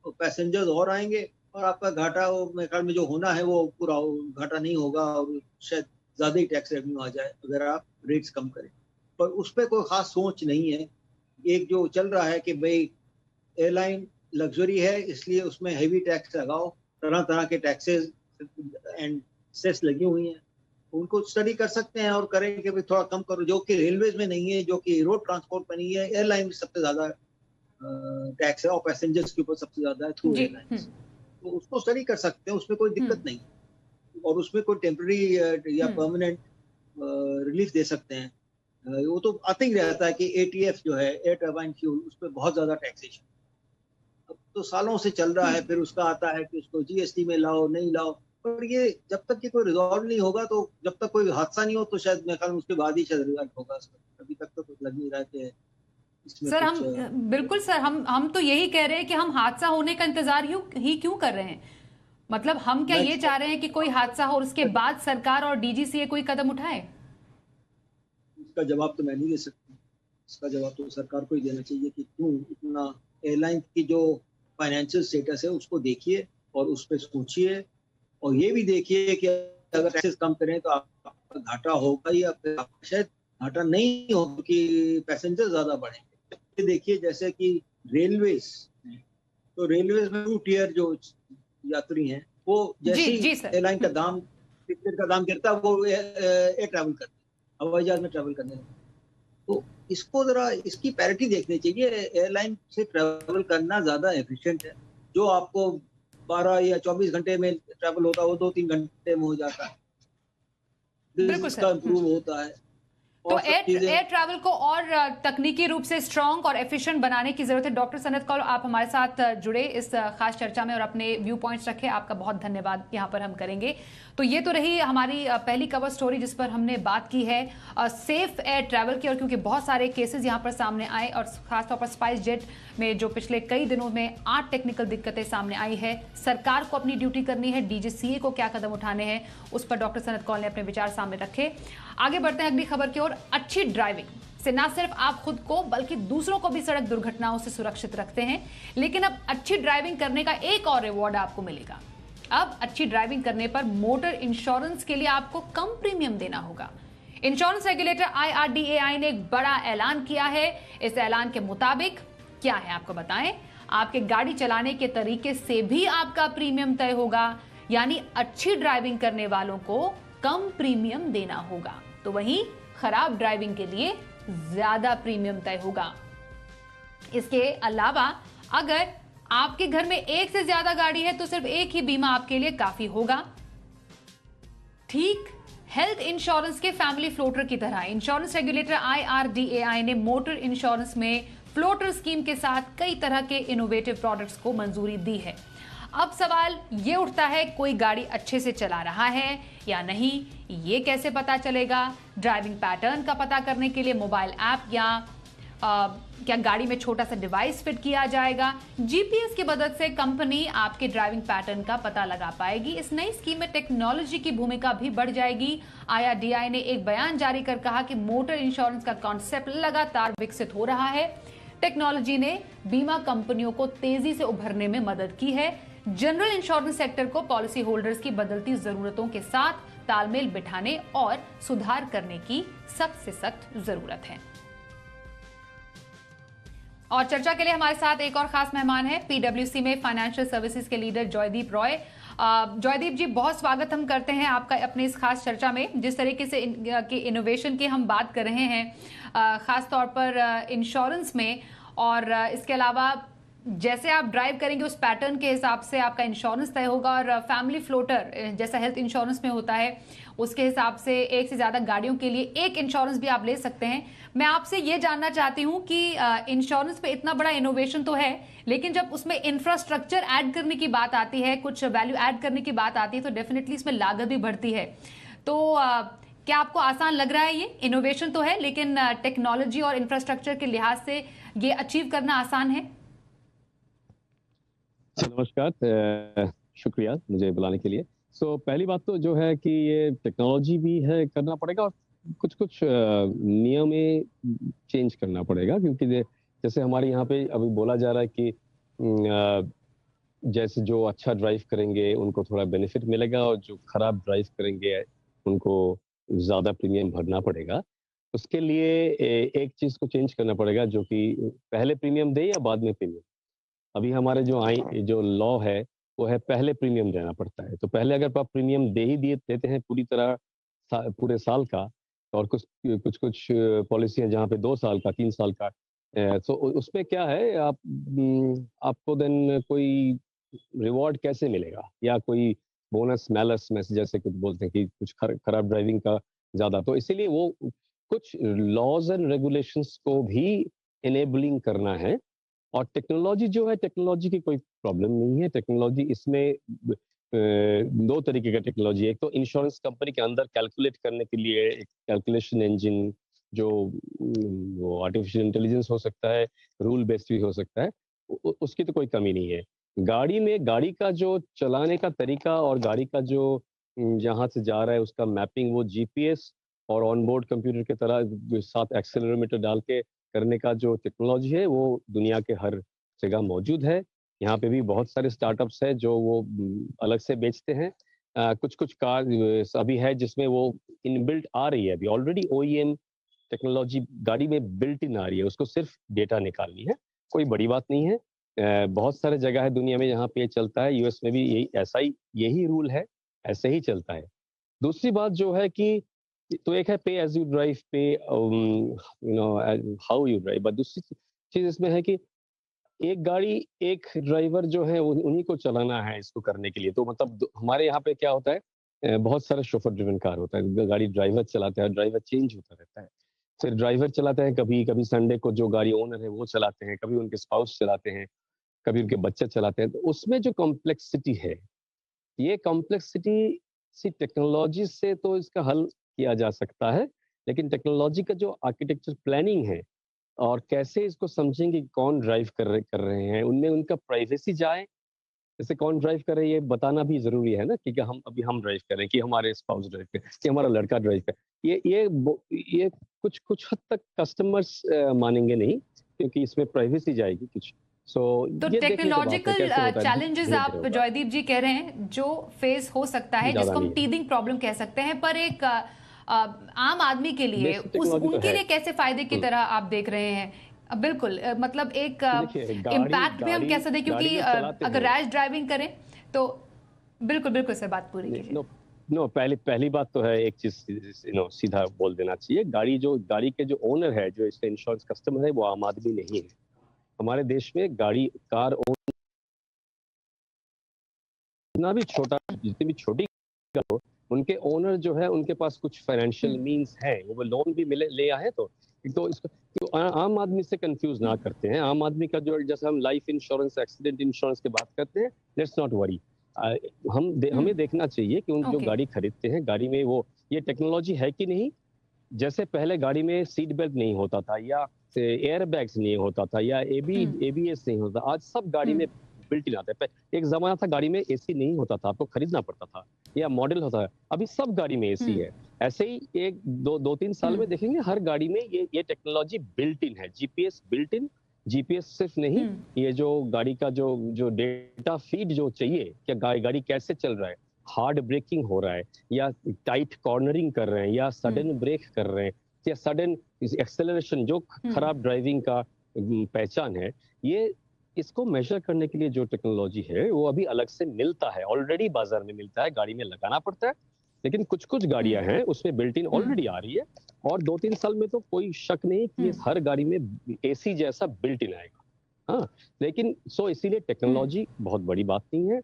पैसेंजर्स और आएंगे और आपका घाटा, वो मेरे ख्याल में जो होना है वो पूरा घाटा नहीं होगा, और शायद ज्यादा ही टैक्स रेवेन्यू आ जाए अगर आप रेट्स कम करें। पर उस पर कोई खास सोच नहीं है। एक जो चल रहा है कि भाई एयरलाइन लग्जरी है, इसलिए उसमें हेवी टैक्स लगाओ, तरह तरह के टैक्सेस एंड सेस लगी हुई हैं, उनको स्टडी कर सकते हैं और करें कि भाई थोड़ा कम करो, जो कि रेलवेज में नहीं है, जो कि रोड ट्रांसपोर्ट में नहीं है। एयरलाइन में सबसे ज्यादा टैक्स है और पैसेंजर्स के ऊपर सबसे ज्यादा है थ्रू एयरलाइंस, तो उसको स्टडी कर सकते हैं, उसमें कोई दिक्कत नहीं। और उसमें कोई टेम्पररी या परमानेंट रिलीफ दे सकते हैं। वो तो आई थिंक रहता है कि एटीएफ जो है, एयर टरबाइन फ्यूल, उस पर बहुत ज्यादा टैक्सेशन अब तो सालों से चल रहा है। फिर उसका आता है कि उसको जीएसटी में लाओ, नहीं लाओ, पर ये जब तक ये कोई रिजॉल्व नहीं होगा, तो जब तक कोई हादसा नहीं हो, तो शायद मेरे ख्याल में उसके बाद ही शायद रिजल्ट होगा इसका। अभी तक तो कुछ लग नहीं रहा कि इसमें सर कुछ बिल्कुल सर, हम तो यही कह रहे हैं कि हम हादसा होने का इंतजार ही क्यों कर रहे हैं? मतलब हम क्या ये चाह रहे हैं कि कोई हादसा हो और उसके बाद सरकार और डीजीसीए कोई कदम उठाए? इसका जवाब तो मैं नहीं दे सकती। इसका जवाब तो सरकार को ही देना चाहिए कि क्यों इतना एयरलाइन की जो फाइनेंशियल स्टेटस है उसको देखिए और उस पर सोचिए, और ये भी देखिए कि अगर टैक्सेस कम करें तो आपका घाटा होगा या फिर आपका शायद घाटा नहीं हो, कि पैसेंजर ज्यादा बढ़ेंगे। ये देखिए जैसे कि रेलवेज, तो रेलवेज में 2 टियर जो यात्री हैं, वो जैसे ही एयरलाइन का दाम, टिकट का दाम गिरता है, वो एयर ट्रैवल करते हैं, हवाई जहाज में ट्रैवल करने लगते हैं। तो इसको जरा इसकी पैरिटी देखनी चाहिए। एयरलाइन से ट्रैवल करना ज्यादा एफिशिएंट है। जो आपको 12 या 24 घंटे में ट्रैवल होता है, वो 2-3 घंटे में हो जाता है। इसका इम्प्रूव होता है। तो एयर ट्रैवल को और तकनीकी रूप से स्ट्रांग और एफिशिएंट बनाने की जरूरत है। डॉक्टर सनत कौल, आप हमारे साथ जुड़े इस खास चर्चा में और अपने व्यू पॉइंट्स रखे, आपका बहुत धन्यवाद। यहाँ पर हम करेंगे तो ये तो रही हमारी पहली कवर स्टोरी जिस पर हमने बात की है सेफ एयर ट्रैवल की, और क्योंकि बहुत सारे केसेस यहाँ पर सामने आए और खासतौर पर स्पाइस जेट में जो पिछले कई दिनों में 8 टेक्निकल दिक्कतें सामने आई है, सरकार को अपनी ड्यूटी करनी है, डीजीसीए को क्या कदम उठाने हैं, उस पर डॉक्टर सनत कौल ने अपने विचार सामने रखे। आगे बढ़ते हैं अगली खबर की ओर। अच्छी ड्राइविंग से न सिर्फ आप खुद को बल्कि दूसरों को भी सड़क दुर्घटनाओं से सुरक्षित रखते हैं, लेकिन अब अच्छी ड्राइविंग करने का एक और रिवॉर्ड आपको मिलेगा। अब अच्छी ड्राइविंग करने पर मोटर इंश्योरेंस के लिए आपको कम प्रीमियम देना होगा। इंश्योरेंस रेगुलेटर IRDAI ने एक बड़ा ऐलान किया है। इस ऐलान के मुताबिक क्या है आपको बताएं, आपके गाड़ी चलाने के तरीके से भी आपका प्रीमियम तय होगा, यानी अच्छी ड्राइविंग करने वालों को कम प्रीमियम देना होगा, तो वहीं खराब ड्राइविंग के लिए ज्यादा प्रीमियम तय होगा। इसके अलावा अगर आपके घर में एक से ज्यादा गाड़ी है तो सिर्फ एक ही बीमा आपके लिए काफी होगा। ठीक हेल्थ इंश्योरेंस के फैमिली फ्लोटर की तरह इंश्योरेंस रेगुलेटर IRDAI ने मोटर इंश्योरेंस में फ्लोटर स्कीम के साथ कई तरह के इनोवेटिव प्रोडक्ट्स को मंजूरी दी है। अब सवाल ये उठता है, कोई गाड़ी अच्छे से चला रहा है या नहीं, ये कैसे पता चलेगा? ड्राइविंग पैटर्न का पता करने के लिए मोबाइल ऐप या क्या गाड़ी में छोटा सा डिवाइस फिट किया जाएगा? जीपीएस की मदद से कंपनी आपके ड्राइविंग पैटर्न का पता लगा पाएगी। इस नई स्कीम में टेक्नोलॉजी की भूमिका भी बढ़ जाएगी। IRDAI ने एक बयान जारी कर कहा कि मोटर इंश्योरेंस का कॉन्सेप्ट लगातार विकसित हो रहा है। टेक्नोलॉजी ने बीमा कंपनियों को तेजी से उभरने में मदद की है। जनरल इंश्योरेंस सेक्टर को पॉलिसी होल्डर्स की बदलती जरूरतों के साथ तालमेल बिठाने और सुधार करने की सबसे सख्त जरूरत है। और चर्चा के लिए हमारे साथ एक और खास मेहमान है, पीडब्ल्यूसी में फाइनेंशियल सर्विसेज के लीडर जॉयदीप रॉय। जॉयदीप जी, बहुत स्वागत हम करते हैं आपका अपने इस खास चर्चा में। जिस तरीके से इनोवेशन की हम बात कर रहे हैं, खास तौर पर इंश्योरेंस में, और इसके अलावा जैसे आप ड्राइव करेंगे उस पैटर्न के हिसाब से आपका इंश्योरेंस तय होगा, और फैमिली फ्लोटर जैसा हेल्थ इंश्योरेंस में होता है उसके हिसाब से एक से ज्यादा गाड़ियों के लिए एक इंश्योरेंस भी आप ले सकते हैं। मैं आपसे ये जानना चाहती हूँ कि इंश्योरेंस पे इतना बड़ा इनोवेशन तो है, लेकिन जब उसमें इंफ्रास्ट्रक्चर ऐड करने की बात आती है, कुछ वैल्यू ऐड करने की बात आती है, तो डेफिनेटली इसमें लागत भी बढ़ती है। तो क्या आपको आसान लग रहा है? ये इनोवेशन तो है, लेकिन टेक्नोलॉजी और इंफ्रास्ट्रक्चर के लिहाज से ये अचीव करना आसान है? नमस्कार, शुक्रिया मुझे बुलाने के लिए। पहली बात तो जो है कि ये टेक्नोलॉजी भी है, करना पड़ेगा, और कुछ कुछ नियमें चेंज करना पड़ेगा, क्योंकि जैसे हमारे यहाँ पे अभी बोला जा रहा है कि जैसे जो अच्छा ड्राइव करेंगे उनको थोड़ा बेनिफिट मिलेगा, और जो खराब ड्राइव करेंगे उनको ज़्यादा प्रीमियम भरना पड़ेगा। उसके लिए एक चीज़ को चेंज करना पड़ेगा, जो कि पहले प्रीमियम दे या बाद में प्रीमियम। अभी हमारे जो लॉ है वो है पहले प्रीमियम देना पड़ता है। तो पहले अगर आप प्रीमियम दे ही देते हैं पूरी तरह पूरे साल का, और कुछ कुछ कुछ पॉलिसियां जहाँ पे 2 साल का 3 साल का, तो उसमें क्या है, आपको देन कोई रिवॉर्ड कैसे मिलेगा, या कोई बोनस मैलस में जैसे कुछ बोलते हैं कि कुछ खराब ड्राइविंग का ज़्यादा, तो इसीलिए वो कुछ लॉज एंड रेगुलेशंस को भी इनेबलिंग करना है। और टेक्नोलॉजी जो है, टेक्नोलॉजी की कोई प्रॉब्लम नहीं है। टेक्नोलॉजी इसमें 2 तरीके का टेक्नोलॉजी है। एक तो इंश्योरेंस कंपनी के अंदर कैलकुलेट करने के लिए एक कैलकुलेशन इंजन, जो वो आर्टिफिशियल इंटेलिजेंस हो सकता है, रूल बेस्ड भी हो सकता है, उसकी तो कोई कमी नहीं है। गाड़ी में गाड़ी का जो चलाने का तरीका और गाड़ी का जो जहाँ से जा रहा है उसका मैपिंग, वो जीपीएस और ऑनबोर्ड कंप्यूटर की तरह साथ एक्सेलरोमीटर डाल के करने का जो टेक्नोलॉजी है, वो दुनिया के हर जगह मौजूद है। यहाँ पे भी बहुत सारे स्टार्टअप्स हैं जो वो अलग से बेचते हैं। कुछ कुछ कार अभी है जिसमें वो इनबिल्ट आ रही है, अभी ऑलरेडी ओईएम टेक्नोलॉजी गाड़ी में बिल्ट इन आ रही है, उसको सिर्फ डेटा निकालनी है, कोई बड़ी बात नहीं है। बहुत सारे जगह है दुनिया में जहाँ पे ये चलता है, यूएस में भी यही रूल है, ऐसे ही चलता है। दूसरी बात जो है कि तो एक है पे एज यू ड्राइव, पे you know how you drive, but दूसरी चीज इसमें है कि एक गाड़ी एक ड्राइवर जो है उन्हीं को चलाना है इसको करने के लिए। तो मतलब हमारे यहाँ पे क्या होता है, बहुत सारा शोफर ड्रिवन कार होता है, गाड़ी ड्राइवर चलाता है, ड्राइवर चेंज होता रहता है, फिर ड्राइवर चलाते हैं, कभी कभी संडे को जो गाड़ी ओनर है वो चलाते हैं, कभी उनके स्पाउस चलाते हैं, कभी उनके बच्चे चलाते हैं। तो उसमें जो कॉम्प्लेक्सिटी है, ये कॉम्प्लेक्सिटी सी टेक्नोलॉजी से तो इसका हल किया जा सकता है, लेकिन टेक्नोलॉजी का जो आर्किटेक्चर प्लानिंग है और कैसे इसको समझेंगे कौन ड्राइव कर रहे हैं, उनमें उनका प्राइवेसी जाए, जैसे कौन ड्राइव कर रहे हैं ये बताना भी जरूरी है ना, कि हम ड्राइव करें, कि हमारे स्पाउस ड्राइव करें, कि हमारा लड़का ड्राइव करे। ये कुछ कुछ हद तक कस्टमर्स मानेंगे नहीं, क्योंकि इसमें प्राइवेसी जाएगी कुछ। तो टेक्नोलॉजिकल चैलेंजेस आप जॉयदीप जी कह रहे हैं जो फेस हो सकता है, जिसको हम टीदिंग प्रॉब्लम कह सकते हैं, पर एक आम आदमी के लिए उनके लिए कैसे फायदे की तरह आप देख रहे हैं? बिल्कुल, मतलब एक इम्पैक्ट भी हम कह सकते हैं, क्योंकि अगर रैश ड्राइविंग करें तो बिल्कुल बिल्कुल सर, बात पूरी कीजिए। पहली बात तो है, एक चीज सीधा बोल देना चाहिए, गाड़ी के जो ओनर है, जो इसका इंश्योरेंस कस्टमर है, वो आम आदमी नहीं है। हमारे देश में कार ओनर जितना भी छोटा, जितनी भी छोटी हो, उनके ओनर जो है उनके पास कुछ फाइनेंशियल मींस है, वो लोन भी ले आए तो इसको तो आम आदमी से कंफ्यूज ना करते हैं। आम आदमी का जो, जैसे हम लाइफ इंश्योरेंस, एक्सीडेंट इंश्योरेंस की बात करते हैं, लेट्स नॉट वरी। हमें देखना चाहिए कि उन जो गाड़ी खरीदते हैं, गाड़ी में वो ये टेक्नोलॉजी है कि नहीं। जैसे पहले गाड़ी में सीट बेल्ट नहीं होता था, या एयर बैग्स नहीं होता था, या एबीएस नहीं होता, आज सब गाड़ी में बिल्ट इन आता है। एक जमाना था गाड़ी में एसी नहीं होता था, आपको खरीदना पड़ता था, या मॉडल होता है, अभी सब गाड़ी में एसी है। ऐसे ही एक दो तीन साल में देखेंगे हर गाड़ी में ये टेक्नोलॉजी बिल्ट इन है, जीपीएस बिल्ट इन, जीपीएस सिर्फ नहीं, ये जो गाड़ी का जो डेटा फीड जो चाहिए, क्या गाड़ी कैसे चल रहा है, हार्ड ब्रेकिंग हो रहा है या टाइट कॉर्नरिंग कर रहे हैं या सडन ब्रेक कर रहे हैं या सडन एक्सेलरेशन, जो खराब ड्राइविंग का पहचान है, ये इसको मेजर करने के लिए जो टेक्नोलॉजी है वो अभी अलग से मिलता है, ऑलरेडी बाजार में मिलता है, गाड़ी में लगाना पड़ता है। लेकिन कुछ कुछ गाड़ियां हैं उसमें बिल्ट इन ऑलरेडी आ रही है और 2-3 साल में तो कोई शक नहीं कि हर गाड़ी में एसी जैसा बिल्ट इन आएगा। हाँ, लेकिन इसीलिए टेक्नोलॉजी बहुत बड़ी बात नहीं है।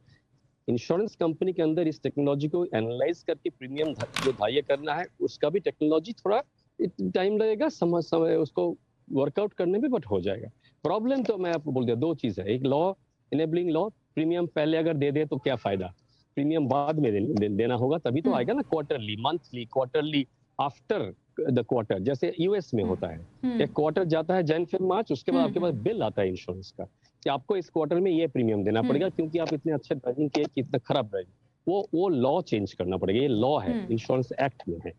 इंश्योरेंस कंपनी के अंदर इस टेक्नोलॉजी को एनालाइज करके प्रीमियम जो धार्य करना है उसका भी टेक्नोलॉजी थोड़ा टाइम लगेगा, समय उसको वर्कआउट करने में, बट हो जाएगा। प्रॉब्लम तो मैं आपको बोल दिया, 2 चीज है, एक लॉ, इनेबलिंग लॉ, प्रीमियम पहले अगर दे दे तो क्या फायदा, प्रीमियम बाद में देना होगा, तभी तो आएगा ना, quarterly, monthly, quarterly, after the quarter, जैसे यूएस में होता है। एक क्वार्टर जाता है जन, फिर मार्च, उसके बाद आपके पास बिल आता है इंश्योरेंस का कि आपको इस क्वार्टर में ये प्रीमियम देना पड़ेगा क्योंकि आप इतने अच्छे ड्राइविंग किए कि इतना खराब ड्राइविंग, वो लॉ चेंज करना पड़ेगा। ये लॉ है, इंश्योरेंस एक्ट में है।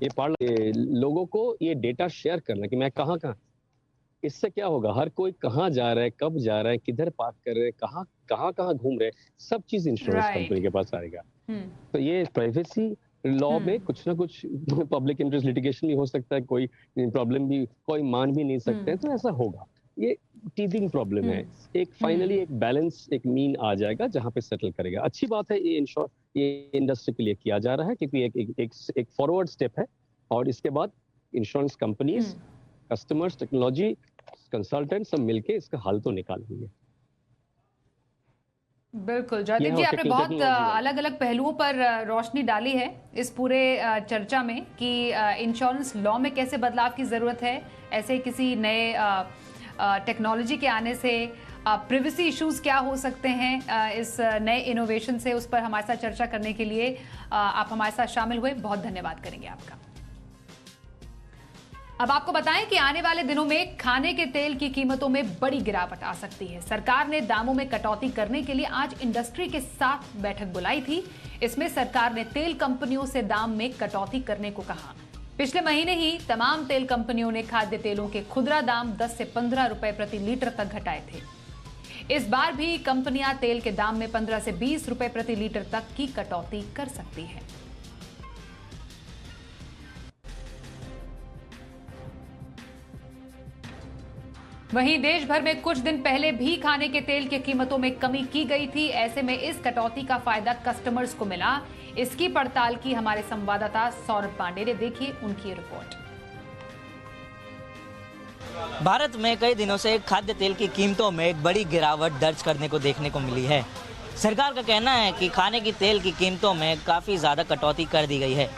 ये लोगों को ये डेटा शेयर करना कि मैं कहाँ, इससे क्या होगा, हर कोई कहाँ जा रहा है, कब जा रहा है, किधर पार्क कर रहे हैं, कहाँ घूम रहे हैं, सब चीज इंश्योरेंस कंपनी के पास आएगा। तो ये प्राइवेसी लॉ में कुछ ना कुछ पब्लिक इंटरेस्ट लिटिगेशन भी हो सकता है, कोई प्रॉब्लम भी कोई मान भी नहीं सकते हैं, तो ऐसा होगा। ये टीथिंग प्रॉब्लम है। एक फाइनली एक बैलेंस, एक मीन आ जाएगा जहां पे सेटल करेगा। अच्छी बात है, ये इंडस्ट्री के लिए किया जा रहा है क्योंकि एक फॉरवर्ड स्टेप है और इसके बाद insurance companies, customers, technology consultant सब मिलके इसका हल तो निकालेंगे। बिल्कुल जयदीप जी, आपने बहुत अलग अलग पहलुओं पर रोशनी डाली है इस पूरे चर्चा में कि इंश्योरेंस लॉ में कैसे बदलाव की जरूरत है, ऐसे किसी नए टेक्नोलॉजी के आने से प्रिवेसी इश्यूज क्या हो सकते हैं इस नए इनोवेशन से, उस पर हमारे साथ चर्चा करने के लिए आप हमारे साथ शामिल हुए, बहुत धन्यवाद करेंगे आपका। अब आपको बताएं कि आने वाले दिनों में खाने के तेल की कीमतों में बड़ी गिरावट आ सकती है। सरकार ने दामों में कटौती करने के लिए आज इंडस्ट्री के साथ बैठक बुलाई थी। इसमें सरकार ने तेल कंपनियों से दाम में कटौती करने को कहा। पिछले महीने ही तमाम तेल कंपनियों ने खाद्य तेलों के खुदरा दाम 10 से 15 रुपए प्रति लीटर तक घटाए थे। इस बार भी कंपनियां तेल के दाम में 15 से 20 रुपए प्रति लीटर तक की कटौती कर सकती है। वहीं देश भर में कुछ दिन पहले भी खाने के तेल की कीमतों में कमी की गई थी। ऐसे में इस कटौती का फायदा कस्टमर्स को मिला। इसकी पड़ताल की हमारे संवाददाता सौरभ पांडे ने, देखिए उनकी रिपोर्ट। भारत में कई दिनों से खाद्य तेल की कीमतों में एक बड़ी गिरावट दर्ज करने को देखने को मिली है। सरकार का कहना है कि खाने की तेल की कीमतों में काफ़ी ज़्यादा कटौती कर दी गई है।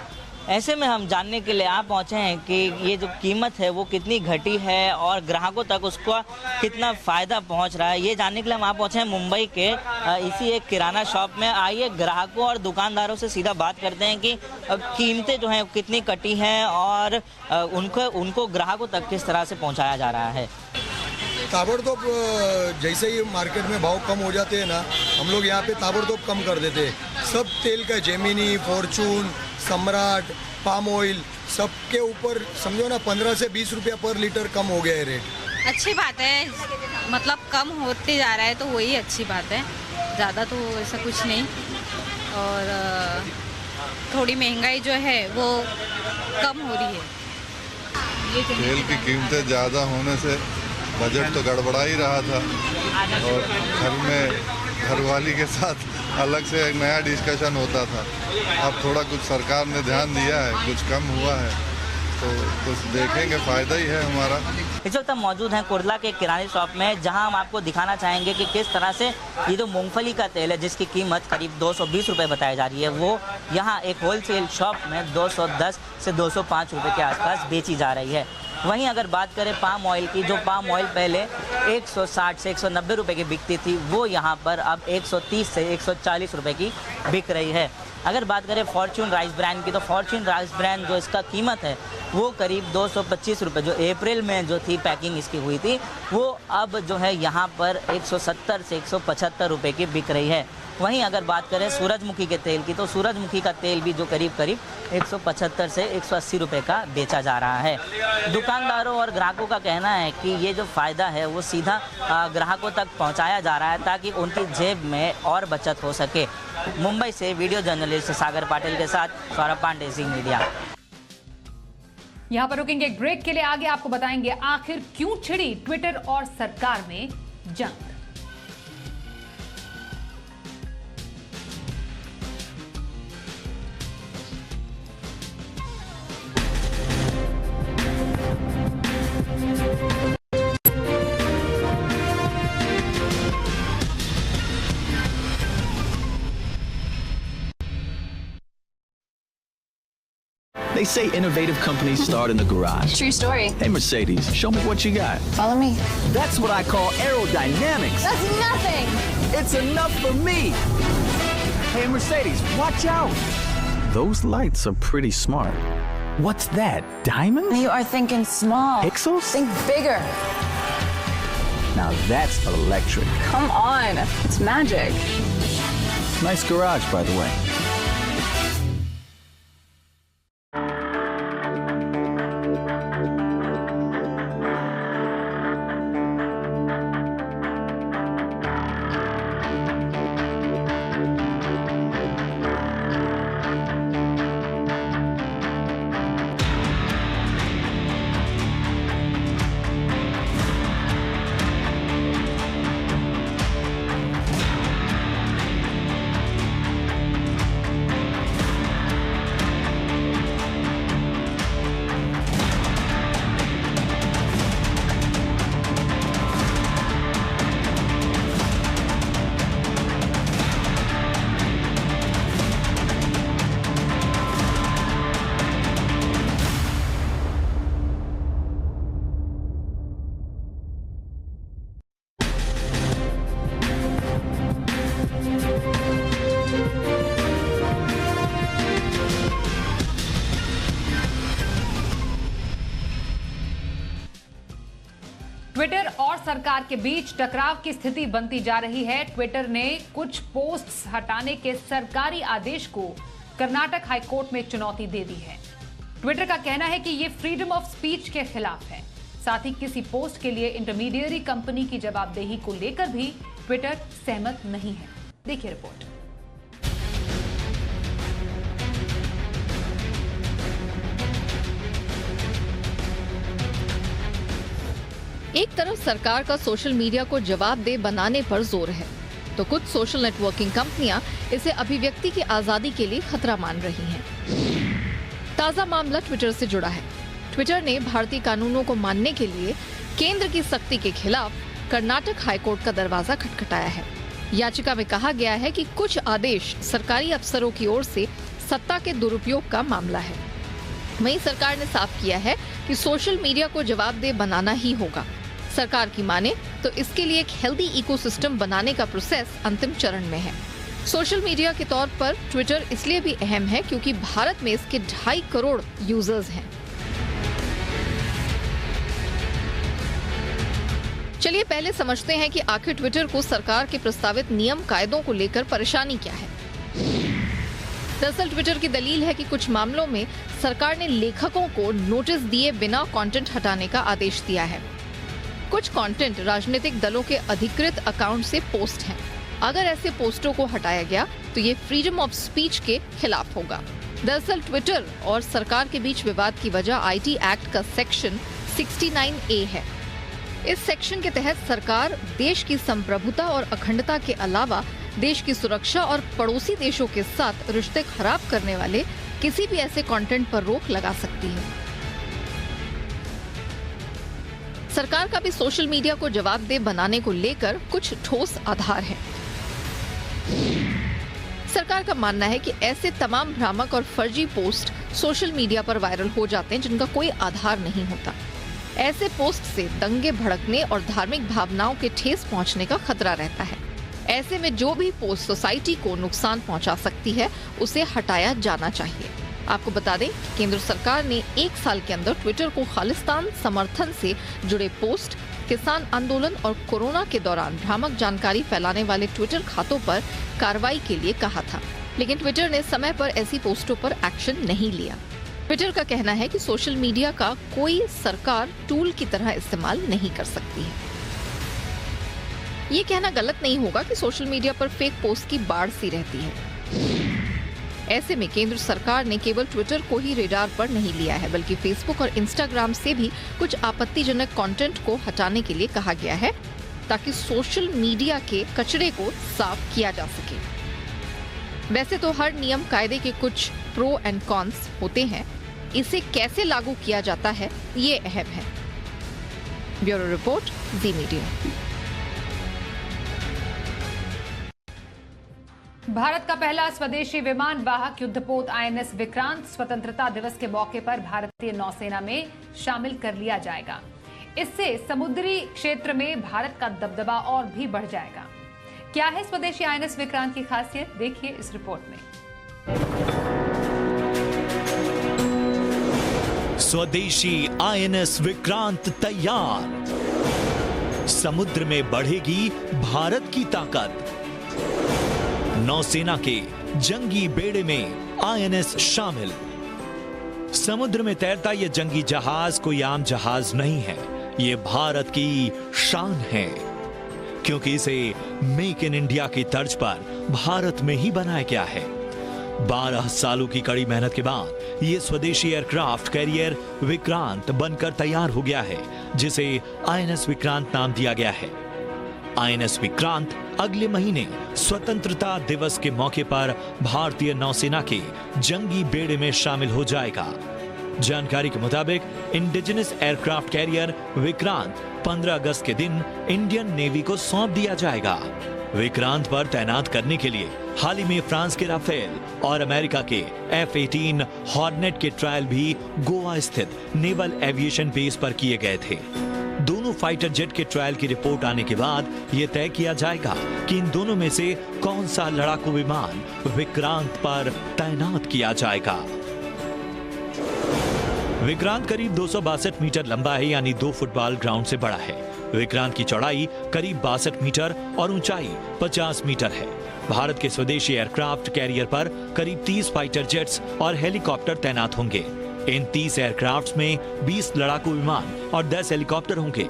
ऐसे में हम जानने के लिए आप पहुंचे हैं कि ये जो कीमत है वो कितनी घटी है और ग्राहकों तक उसका कितना फ़ायदा पहुंच रहा है। ये जानने के लिए हम आप पहुंचे हैं मुंबई के इसी एक किराना शॉप में। आइए ग्राहकों और दुकानदारों से सीधा बात करते हैं कि कीमतें जो हैं कितनी कटी हैं और उनको ग्राहकों तक किस तरह से पहुँचाया जा रहा है। ताबड़तोड़ जैसे ही मार्केट में भाव कम हो जाते हैं ना, हम लोग यहाँ पे ताबड़तोड़ कम कर देते हैं। सब तेल का जेमिनी, फॉर्चून, सम्राट, पाम ऑयल, सबके ऊपर समझो ना 15 से 20 रुपया पर लीटर कम हो गया है रेट। अच्छी बात है, मतलब कम होते जा रहा है तो वही अच्छी बात है, ज़्यादा तो ऐसा कुछ नहीं। और थोड़ी महंगाई जो है वो कम हो रही है। तेल की कीमतें ज़्यादा होने से बजट तो गड़बड़ा ही रहा था और घर में घरवाली के साथ अलग से एक नया डिस्कशन होता था। अब थोड़ा कुछ सरकार ने ध्यान दिया है, कुछ कम हुआ है तो कुछ देखेंगे, फ़ायदा ही है हमारा। इस वक्त हम मौजूद हैं कुर्ला के किराने शॉप में, जहां हम आपको दिखाना चाहेंगे कि किस तरह से ये जो मूंगफली का तेल है जिसकी कीमत करीब 220 रुपये बताई जा रही है, वो यहाँ एक होलसेल शॉप में 210 से 205 रुपये के आसपास बेची जा रही है। वहीं अगर बात करें पाम ऑयल की, जो पाम ऑयल पहले 160 से 190 रुपए की बिकती थी, वो यहाँ पर अब 130 से 140 रुपए की बिक रही है। अगर बात करें फॉर्चून राइस ब्रांड की, तो फॉर्चून राइस ब्रांड जो इसका कीमत है वो करीब 225 रुपये, जो अप्रैल में जो थी पैकिंग इसकी हुई थी, वो अब जो है यहाँ पर 170 से 175 रुपये की बिक रही है। वहीं अगर बात करें सूरजमुखी के तेल की, तो सूरजमुखी का तेल भी जो करीब 175 से 180 रुपए का बेचा जा रहा है। दुकानदारों और ग्राहकों का कहना है कि ये जो फ़ायदा है वो सीधा ग्राहकों तक पहुंचाया जा रहा है ताकि उनकी जेब में और बचत हो सके। मुंबई से वीडियो जर्नलिस्ट सागर पाटिल के साथ सौरभ पांडे, जी मीडिया। यहां पर रुकेंगे एक ब्रेक के लिए, आगे आपको बताएंगे आखिर क्यों छिड़ी ट्विटर और सरकार में जंग। They say innovative companies start in the garage. True story. Hey, Mercedes, show me what you got. Follow me. That's what I call aerodynamics. That's nothing. It's enough for me. Hey, Mercedes, watch out. Those lights are pretty smart. What's that, diamonds? You are thinking small. Pixels? Think bigger. Now that's electric. Come on. It's magic. Nice garage, by the way. Twitter और सरकार के बीच टकराव की स्थिति बनती जा रही है। ट्विटर ने कुछ पोस्ट्स हटाने के सरकारी आदेश को कर्नाटक हाईकोर्ट में चुनौती दे दी है। ट्विटर का कहना है कि ये फ्रीडम ऑफ स्पीच के खिलाफ है। साथ ही किसी पोस्ट के लिए इंटरमीडियरी कंपनी की जवाबदेही को लेकर भी ट्विटर सहमत नहीं है। देखिए रिपोर्ट। एक तरफ सरकार का सोशल मीडिया को जवाबदेह बनाने पर जोर है, तो कुछ सोशल नेटवर्किंग कंपनियां इसे अभिव्यक्ति की आजादी के लिए खतरा मान रही हैं। ताजा मामला ट्विटर से जुड़ा है। ट्विटर ने भारतीय कानूनों को मानने के लिए केंद्र की सख्ती के खिलाफ कर्नाटक हाईकोर्ट का दरवाजा खटखटाया है। याचिका में कहा गया है कि कुछ आदेश सरकारी अफसरों की ओर से सत्ता के दुरुपयोग का मामला है। वहीं सरकार ने साफ किया है कि सोशल मीडिया को जवाबदेह बनाना ही होगा। सरकार की माने तो इसके लिए एक हेल्दी इकोसिस्टम बनाने का प्रोसेस अंतिम चरण में है। सोशल मीडिया के तौर पर ट्विटर इसलिए भी अहम है क्योंकि भारत में इसके 2.5 करोड़ यूजर्स हैं। चलिए पहले समझते हैं कि आखिर ट्विटर को सरकार के प्रस्तावित नियम कायदों को लेकर परेशानी क्या है। दरअसल ट्विटर की दलील है कि कुछ मामलों में सरकार ने लेखकों को नोटिस दिए बिना कंटेंट हटाने का आदेश दिया है। कुछ कंटेंट राजनीतिक दलों के अधिकृत अकाउंट से पोस्ट हैं। अगर ऐसे पोस्टों को हटाया गया तो ये फ्रीडम ऑफ स्पीच के खिलाफ होगा। दरअसल ट्विटर और सरकार के बीच विवाद की वजह आईटी एक्ट का सेक्शन 69A है। इस सेक्शन के तहत सरकार देश की संप्रभुता और अखंडता के अलावा देश की सुरक्षा और पड़ोसी देशों के साथ रिश्ते खराब करने वाले किसी भी ऐसे कंटेंट पर रोक लगा सकती है। सरकार का भी सोशल मीडिया को जवाबदेह बनाने को लेकर कुछ ठोस आधार है। सरकार का मानना है कि ऐसे तमाम भ्रामक और फर्जी पोस्ट सोशल मीडिया पर वायरल हो जाते हैं जिनका कोई आधार नहीं होता। ऐसे पोस्ट से दंगे भड़कने और धार्मिक भावनाओं के ठेस पहुंचने का खतरा रहता है। ऐसे में जो भी पोस्ट सोसाइटी को नुकसान पहुंचा सकती है उसे हटाया जाना चाहिए। आपको बता दें, केंद्र सरकार ने 1 साल के अंदर ट्विटर को खालिस्तान समर्थन से जुड़े पोस्ट किसान आंदोलन और कोरोना के दौरान भ्रामक जानकारी फैलाने वाले ट्विटर खातों पर कार्रवाई के लिए कहा था, लेकिन ट्विटर ने समय पर ऐसी पोस्टों पर एक्शन नहीं लिया। ट्विटर का कहना है कि सोशल मीडिया का कोई सरकार टूल की तरह इस्तेमाल नहीं कर सकती है। ये कहना गलत नहीं होगा कि सोशल मीडिया पर फेक पोस्ट की बाढ़ सी रहती है। ऐसे में केंद्र सरकार ने केवल ट्विटर को ही रेडार पर नहीं लिया है, बल्कि फेसबुक और इंस्टाग्राम से भी कुछ आपत्तिजनक कंटेंट को हटाने के लिए कहा गया है, ताकि सोशल मीडिया के कचरे को साफ किया जा सके। वैसे तो हर नियम कायदे के कुछ प्रो एंड कॉन्स होते हैं, इसे कैसे लागू किया जाता है ये अहम है। ब्यूरो रिपोर्ट, जी मीडिया। भारत का पहला स्वदेशी विमान वाहक युद्धपोत INS विक्रांत स्वतंत्रता दिवस के मौके पर भारतीय नौसेना में शामिल कर लिया जाएगा। इससे समुद्री क्षेत्र में भारत का दबदबा और भी बढ़ जाएगा। क्या है स्वदेशी INS विक्रांत की खासियत, देखिए इस रिपोर्ट में। स्वदेशी INS विक्रांत तैयार, समुद्र में बढ़ेगी भारत की ताकत। नौसेना के जंगी बेड़े में INS शामिल। समुद्र में तैरता यह जंगी जहाज कोई आम जहाज नहीं है, ये भारत की शान है, क्योंकि इसे मेक इन इंडिया की तर्ज पर भारत में ही बनाया गया है। 12 सालों की कड़ी मेहनत के बाद ये स्वदेशी एयरक्राफ्ट कैरियर विक्रांत बनकर तैयार हो गया है, जिसे INS विक्रांत नाम दिया गया है। INS विक्रांत अगले महीने स्वतंत्रता दिवस के मौके पर भारतीय नौसेना के जंगी बेड़े में शामिल हो जाएगा। जानकारी के मुताबिक इंडिजिनस एयरक्राफ्ट कैरियर विक्रांत 15 अगस्त के दिन इंडियन नेवी को सौंप दिया जाएगा। विक्रांत पर तैनात करने के लिए हाल ही में फ्रांस के राफेल और अमेरिका के F-18 हॉर्नेट के ट्रायल भी गोवा स्थित नेवल एविएशन बेस पर किए गए थे। दोनों फाइटर जेट के ट्रायल की रिपोर्ट आने के बाद यह तय किया जाएगा कि इन दोनों में से कौन सा लड़ाकू विमान विक्रांत पर तैनात किया जाएगा। विक्रांत करीब 262 मीटर लंबा है, यानी 2 फुटबॉल ग्राउंड से बड़ा है। विक्रांत की चौड़ाई करीब 62 मीटर और ऊंचाई 50 मीटर है। भारत के स्वदेशी एयरक्राफ्ट कैरियर पर करीब 30 फाइटर जेट्स और हेलीकॉप्टर तैनात होंगे। इन 30 एयरक्राफ्ट्स में 20 लड़ाकू विमान और 10 हेलीकॉप्टर होंगे।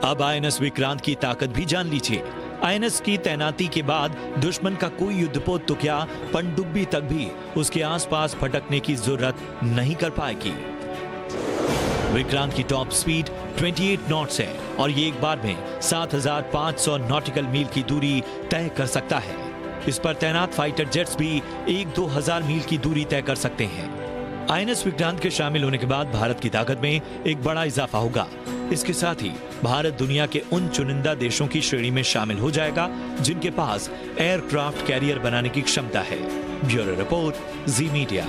अब INS विक्रांत की ताकत भी जान लीजिए। INS की तैनाती के बाद दुश्मन का कोई युद्धपोत तो क्या, पनडुब्बी तक भी उसके आसपास भटकने की जरूरत नहीं कर पाएगी। विक्रांत की टॉप स्पीड 28 नॉट्स है और ये एक बार में 7,500 नॉटिकल मील की दूरी तय कर सकता है। इस पर तैनात फाइटर जेट्स भी 1-2 हजार मील की दूरी तय कर सकते हैं। INS विक्रांत के शामिल होने के बाद भारत की ताकत में एक बड़ा इजाफा होगा। इसके साथ ही भारत दुनिया के उन चुनिंदा देशों की श्रेणी में शामिल हो जाएगा जिनके पास एयरक्राफ्ट कैरियर बनाने की क्षमता है। ब्यूरो रिपोर्ट, जी मीडिया।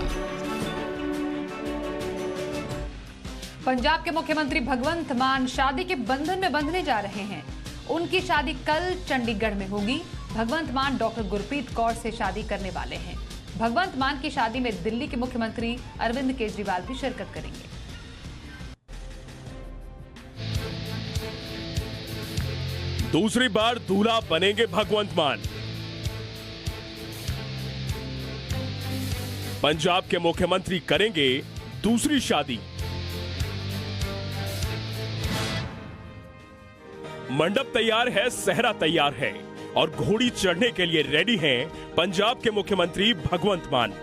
पंजाब के मुख्यमंत्री भगवंत मान शादी के बंधन में बंधने जा रहे हैं। उनकी शादी कल चंडीगढ़ में होगी। भगवंत मान डॉक्टर गुरप्रीत कौर से शादी करने वाले हैं। भगवंत मान की शादी में दिल्ली के मुख्यमंत्री अरविंद केजरीवाल भी शिरकत करेंगे। दूसरी बार दूल्हा बनेंगे भगवंत मान। पंजाब के मुख्यमंत्री करेंगे दूसरी शादी। मंडप तैयार है, सहरा तैयार है और घोड़ी चढ़ने के लिए रेडी हैं पंजाब के मुख्यमंत्री भगवंत मान।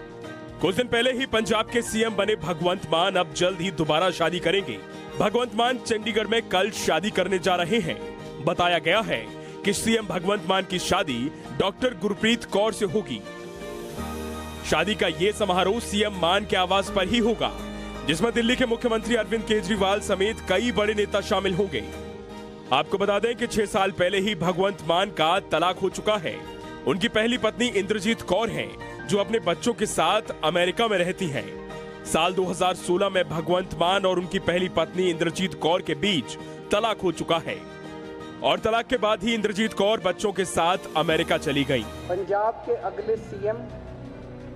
कुछ दिन पहले ही पंजाब के CM बने भगवंत मान अब जल्द ही दोबारा शादी करेंगे। भगवंत मान चंडीगढ़ में कल शादी करने जा रहे हैं। बताया गया है कि CM भगवंत मान की शादी डॉक्टर गुरप्रीत कौर से होगी। शादी का ये समारोह CM मान के आवास पर ही होगा, जिसमें दिल्ली के मुख्यमंत्री अरविंद केजरीवाल समेत कई बड़े नेता शामिल होंगे। आपको बता दें कि 6 साल पहले ही भगवंत मान का तलाक हो चुका है। उनकी पहली पत्नी इंद्रजीत कौर हैं, जो अपने बच्चों के साथ अमेरिका में रहती हैं। साल 2016 में भगवंत मान और उनकी पहली पत्नी इंद्रजीत कौर के बीच तलाक हो चुका है और तलाक के बाद ही इंद्रजीत कौर बच्चों के साथ अमेरिका चली गई। पंजाब के अगले CM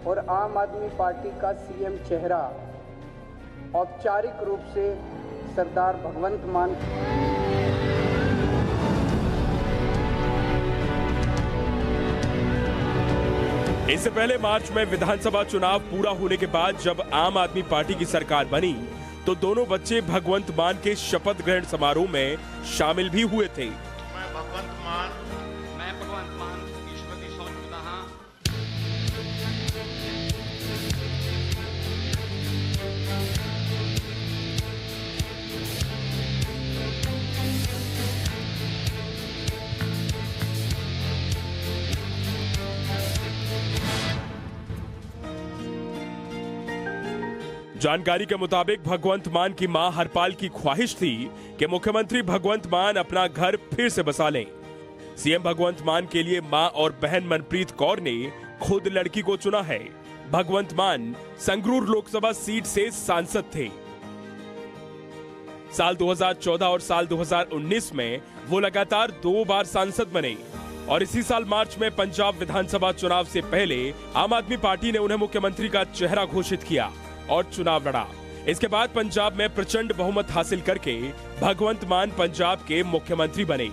और आम आदमी पार्टी का CM चेहरा औपचारिक रूप से सरदार भगवंत मान इससे पहले मार्च में विधानसभा चुनाव पूरा होने के बाद जब आम आदमी पार्टी की सरकार बनी तो दोनों बच्चे भगवंत मान के शपथ ग्रहण समारोह में शामिल भी हुए थे। मैं भगवंत मान ईश्वरी सौचुदहा जानकारी के मुताबिक भगवंत मान की मां हरपाल की ख्वाहिश थी कि मुख्यमंत्री भगवंत मान अपना घर फिर से बसा लें। सीएम भगवंत मान के लिए मां और बहन मनप्रीत कौर ने खुद लड़की को चुना है। भगवंत मान संगरूर लोकसभा सीट से सांसद थे। साल 2014 और साल 2019 में वो लगातार 2 बार सांसद बने और इसी साल मार्च में पंजाब विधानसभा चुनाव से पहले आम आदमी पार्टी ने उन्हें मुख्यमंत्री का चेहरा घोषित किया और चुनाव लड़ा। इसके बाद पंजाब में प्रचंड बहुमत हासिल करके भगवंत मान पंजाब के मुख्यमंत्री बने।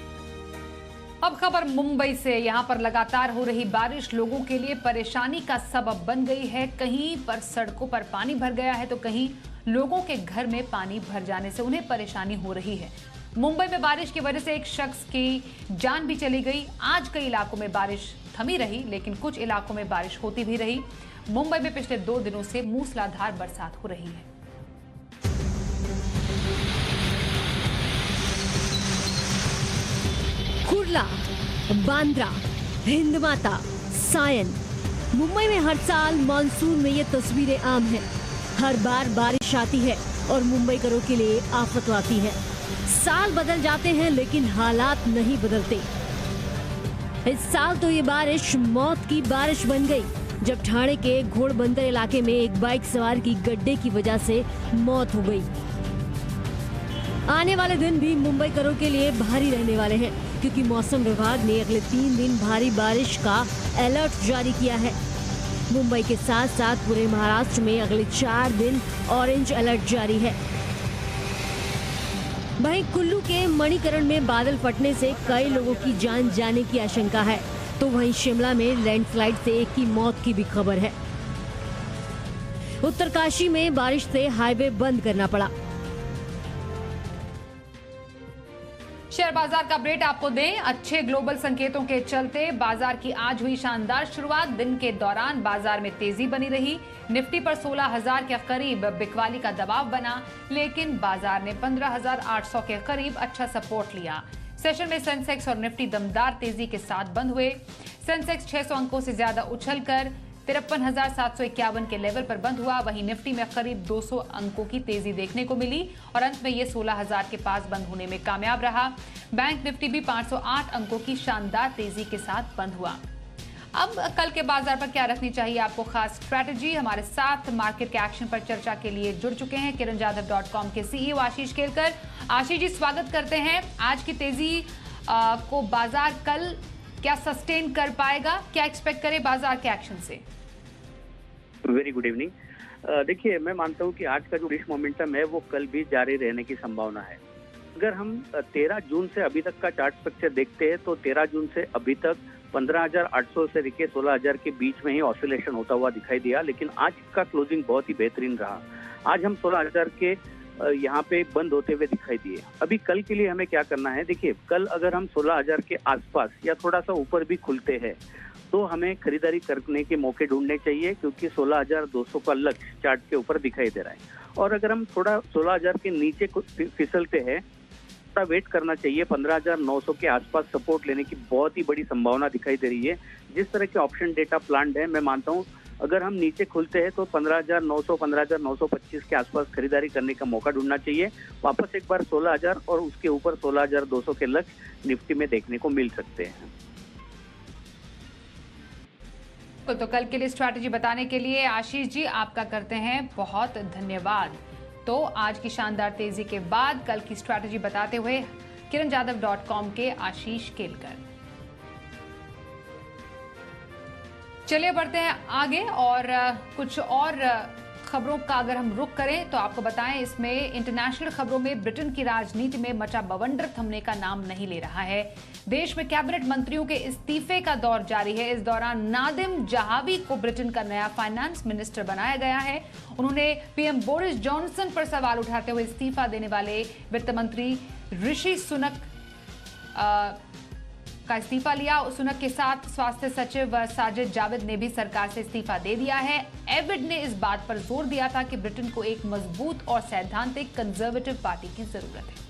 अब खबर मुंबई से। यहां पर लगातार हो रही बारिश लोगों के लिए परेशानी का सबब बन गई है। कहीं पर सड़कों पर पानी भर गया है तो कहीं लोगों के घर में पानी भर जाने से उन्हें परेशानी हो रही है। मुंबई में बारिश की वजह से एक शख्स की जान भी चली गई। आज कई इलाकों में बारिश थमी रही लेकिन कुछ इलाकों में बारिश होती भी रही। मुंबई में पिछले 2 दिनों से मूसलाधार बरसात हो रही है। कुर्ला, बांद्रा, हिंदमाता, सायन। मुंबई में हर साल मानसून में ये तस्वीरें आम हैं। हर बार बारिश आती है और मुंबई करों के लिए आफत आती है। साल बदल जाते हैं लेकिन हालात नहीं बदलते। इस साल तो ये बारिश मौत की बारिश बन गई जब ठाणे के घोड़बंदर इलाके में एक बाइक सवार की गड्ढे की वजह से मौत हो गई। आने वाले दिन भी मुंबई करों के लिए भारी रहने वाले हैं क्योंकि मौसम विभाग ने अगले 3 दिन भारी बारिश का अलर्ट जारी किया है। मुंबई के साथ साथ पूरे महाराष्ट्र में अगले 4 दिन ऑरेंज अलर्ट जारी है। वहीं कुल्लू के मणिकरण में बादल फटने से कई लोगों की जान जाने की आशंका है तो वहीं शिमला में लैंडस्लाइड से एक की मौत की भी खबर है। उत्तरकाशी में बारिश से हाईवे बंद करना पड़ा। शेयर बाजार का अपडेट आपको दें। अच्छे ग्लोबल संकेतों के चलते बाजार की आज हुई शानदार शुरुआत। दिन के दौरान बाजार में तेजी बनी रही। निफ्टी पर 16,000 के करीब बिकवाली का दबाव बना लेकिन बाजार ने 15,800 के करीब अच्छा सपोर्ट लिया। सेशन में सेंसेक्स और निफ्टी दमदार तेजी के साथ बंद हुए। सेंसेक्स 600 अंकों से ज्यादा उछलकर 53,751 के लेवल पर बंद हुआ। वहीं निफ्टी में करीब 200 अंकों की तेजी देखने को मिली और अंत में ये 16,000 के पास बंद होने में कामयाब रहा। बैंक निफ्टी भी 508 अंकों की शानदार तेजी के साथ बंद हुआ। अब कल के बाजार पर क्या रखनी चाहिए आपको खास स्ट्रैटेजी। हमारे साथ मार्केट के एक्शन पर चर्चा के लिए जुड़ चुके हैं kiranjadhav.com के सीईओ आशीष केलकर। आशीष जी, स्वागत करते हैं। आज की तेजी को बाजार कल क्या सस्टेन कर पाएगा? क्या एक्सपेक्ट करें बाजार के एक्शन से? Very good evening. देखिए, मैं मानता हूँ कि आज का जो बुलिश मोमेंटम है वो कल भी जारी रहने की संभावना है। अगर हम 13 जून से अभी तक का चार्ट स्ट्रक्चर देखते हैं तो 13 जून से अभी तक 15,800 से लेकर 16,000 के बीच में ही ऑसिलेशन होता हुआ दिखाई दिया, लेकिन आज का क्लोजिंग बहुत ही बेहतरीन रहा। आज हम 16,000 के यहाँ पे बंद होते हुए दिखाई दिए। अभी कल के लिए हमें क्या करना है? देखिए, कल अगर हम 16,000 के आसपास या थोड़ा सा ऊपर भी खुलते हैं तो हमें खरीदारी करने के मौके ढूंढने चाहिए क्योंकि 16,200 का लक्ष्य चार्ट के ऊपर दिखाई दे रहा है। और अगर हम थोड़ा 16,000 के नीचे फिसलते हैं, थोड़ा वेट करना चाहिए। 15,900 के आसपास सपोर्ट लेने की बहुत ही बड़ी संभावना दिखाई दे रही है। जिस तरह के ऑप्शन डेटा प्लान्ड है, मैं मानता हूँ अगर हम नीचे खुलते हैं तो 15,900, 15,925 के आसपास खरीदारी करने का मौका ढूंढना चाहिए। वापस एक बार 16,000 और उसके ऊपर 16,200 के लक्ष्य निफ्टी में देखने को मिल सकते हैं। तो कल के लिए स्ट्रैटेजी बताने के लिए आशीष जी आपका करते हैं बहुत धन्यवाद। तो आज की शानदार तेजी के बाद कल की स्ट्रैटेजी बताते हुए kiranjadhav.com के आशीष केलकर। चलिए बढ़ते हैं आगे और कुछ और खबरों का अगर हम रुख करें तो आपको बताएं, इसमें इंटरनेशनल खबरों में ब्रिटेन की राजनीति में मचा बवंडर थमने का नाम नहीं ले रहा है। देश में कैबिनेट मंत्रियों के इस्तीफे का दौर जारी है। इस दौरान नादिम जहावी को ब्रिटेन का नया फाइनेंस मिनिस्टर बनाया गया है। उन्होंने पीएम बोरिस जॉनसन पर सवाल उठाते हुए इस्तीफा देने वाले वित्त मंत्री ऋषि सुनक का इस्तीफा लिया। सुनक के साथ स्वास्थ्य सचिव साजिद जाविद ने भी सरकार से इस्तीफा दे दिया है। एविड ने इस बात पर जोर दिया था कि ब्रिटेन को एक मजबूत और सैद्धांतिक कंजर्वेटिव पार्टी की जरूरत है।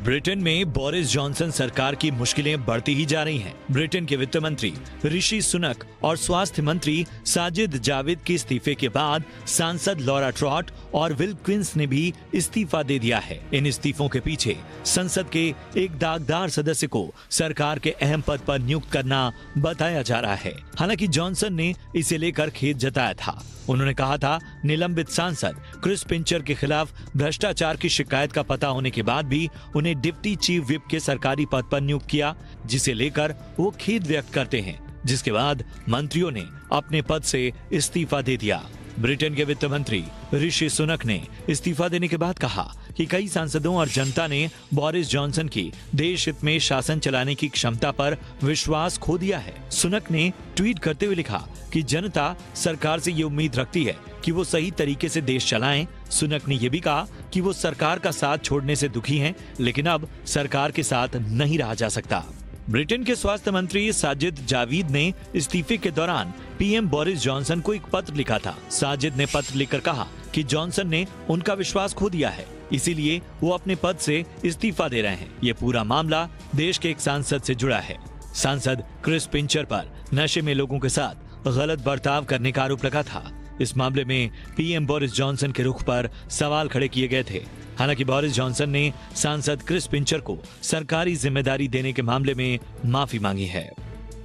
ब्रिटेन में बोरिस जॉनसन सरकार की मुश्किलें बढ़ती ही जा रही हैं। ब्रिटेन के वित्त मंत्री ऋषि सुनक और स्वास्थ्य मंत्री साजिद जाविद के इस्तीफे के बाद सांसद लॉरा ट्रॉट और विल क्विंस ने भी इस्तीफा दे दिया है। इन इस्तीफों के पीछे संसद के एक दागदार सदस्य को सरकार के अहम पद पर नियुक्त करना बताया जा रहा है। हालांकि जॉनसन ने इसे लेकर खेद जताया था। उन्होंने कहा था, निलंबित सांसद क्रिस पिंचर के खिलाफ भ्रष्टाचार की शिकायत का पता होने के बाद भी उन्हें डिप्टी चीफ व्हिप के सरकारी पद पर नियुक्त किया, जिसे लेकर वो खेद व्यक्त करते हैं, जिसके बाद मंत्रियों ने अपने पद से इस्तीफा दे दिया। ब्रिटेन के वित्त मंत्री ऋषि सुनक ने इस्तीफा देने के बाद कहा कि कई सांसदों और जनता ने बोरिस जॉनसन की देश हित में शासन चलाने की क्षमता पर विश्वास खो दिया है। सुनक ने ट्वीट करते हुए लिखा कि जनता सरकार से ये उम्मीद रखती है कि वो सही तरीके से देश चलाएं। सुनक ने यह भी कहा कि वो सरकार का साथ छोड़ने से दुखी हैं, लेकिन अब सरकार के साथ नहीं रहा जा सकता। ब्रिटेन के स्वास्थ्य मंत्री साजिद जाविद ने इस्तीफे के दौरान पीएम बोरिस जॉनसन को एक पत्र लिखा था। साजिद ने पत्र लिखकर कहा कि जॉनसन ने उनका विश्वास खो दिया है, इसीलिए वो अपने पद से इस्तीफा दे रहे हैं। ये पूरा मामला देश के एक सांसद से जुड़ा है। सांसद क्रिस पिंचर पर नशे में लोगों के साथ गलत बर्ताव करने का आरोप लगा था। इस मामले में पीएम बोरिस जॉनसन के रुख पर सवाल खड़े किए गए थे। हालांकि बोरिस जॉनसन ने सांसद क्रिस पिंचर को सरकारी जिम्मेदारी देने के मामले में माफी मांगी है।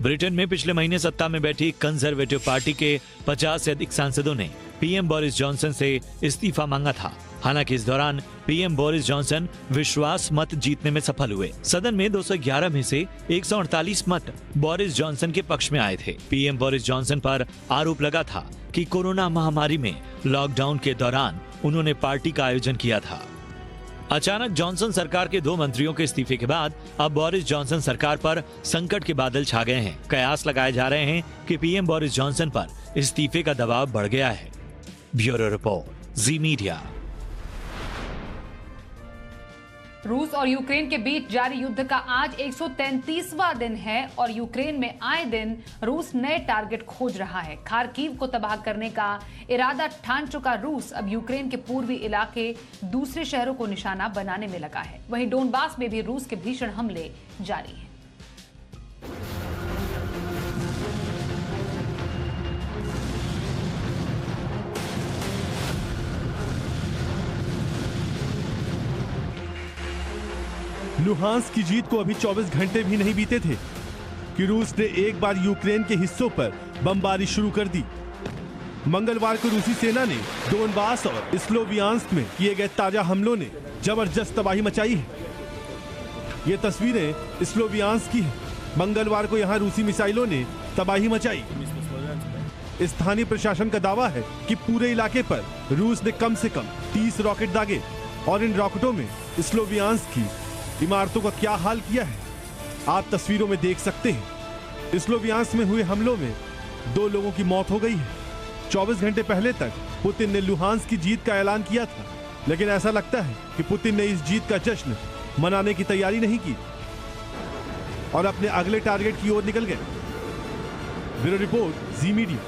ब्रिटेन में पिछले महीने सत्ता में बैठी कंजर्वेटिव पार्टी के 50 से अधिक सांसदों ने पीएम बोरिस जॉनसन से इस्तीफा मांगा था। हालांकि इस दौरान पीएम बोरिस जॉनसन विश्वास मत जीतने में सफल हुए। सदन में 211 में से 148 मत बोरिस जॉनसन के पक्ष में आए थे। पीएम बोरिस जॉनसन पर आरोप लगा था कि कोरोना महामारी में लॉकडाउन के दौरान उन्होंने पार्टी का आयोजन किया था। अचानक जॉनसन सरकार के 2 मंत्रियों के इस्तीफे के बाद अब बोरिस जॉनसन सरकार पर संकट के बादल छा गए हैं। कयास लगाए जा रहे हैं कि पीएम बोरिस जॉनसन पर इस्तीफे का दबाव बढ़ गया है। ब्यूरो रिपोर्ट, जी मीडिया। रूस और यूक्रेन के बीच जारी युद्ध का आज 133वां दिन है और यूक्रेन में आए दिन रूस नए टारगेट खोज रहा है। खार्किव को तबाह करने का इरादा ठान चुका रूस अब यूक्रेन के पूर्वी इलाके दूसरे शहरों को निशाना बनाने में लगा है। वहीं डोनबास में भी रूस के भीषण हमले जारी हैं। लुहांस्क की जीत को अभी 24 घंटे भी नहीं बीते थे कि रूस ने एक बार यूक्रेन के हिस्सों पर बमबारी शुरू कर दी। मंगलवार को रूसी सेना ने डोनबास और स्लोवियांस्क में किए गए ताजा हमलों ने जबरदस्त तबाही मचाई है। ये तस्वीरें स्लोवियांस्क की हैं। मंगलवार को यहां रूसी मिसाइलों ने तबाही मचाई। स्थानीय प्रशासन का दावा है कि पूरे इलाके पर रूस ने कम से कम 30 रॉकेट दागे और इन रॉकेटों में स्लोवियांस्क की इमारतों का क्या हाल किया है आप तस्वीरों में देख सकते हैं। स्लोवियांस्क में हुए हमलों में 2 लोगों की मौत हो गई है। 24 घंटे पहले तक पुतिन ने लुहांस्क की जीत का ऐलान किया था, लेकिन ऐसा लगता है कि पुतिन ने इस जीत का जश्न मनाने की तैयारी नहीं की और अपने अगले टारगेट की ओर निकल गए। ब्यूरो रिपोर्ट, जी मीडिया।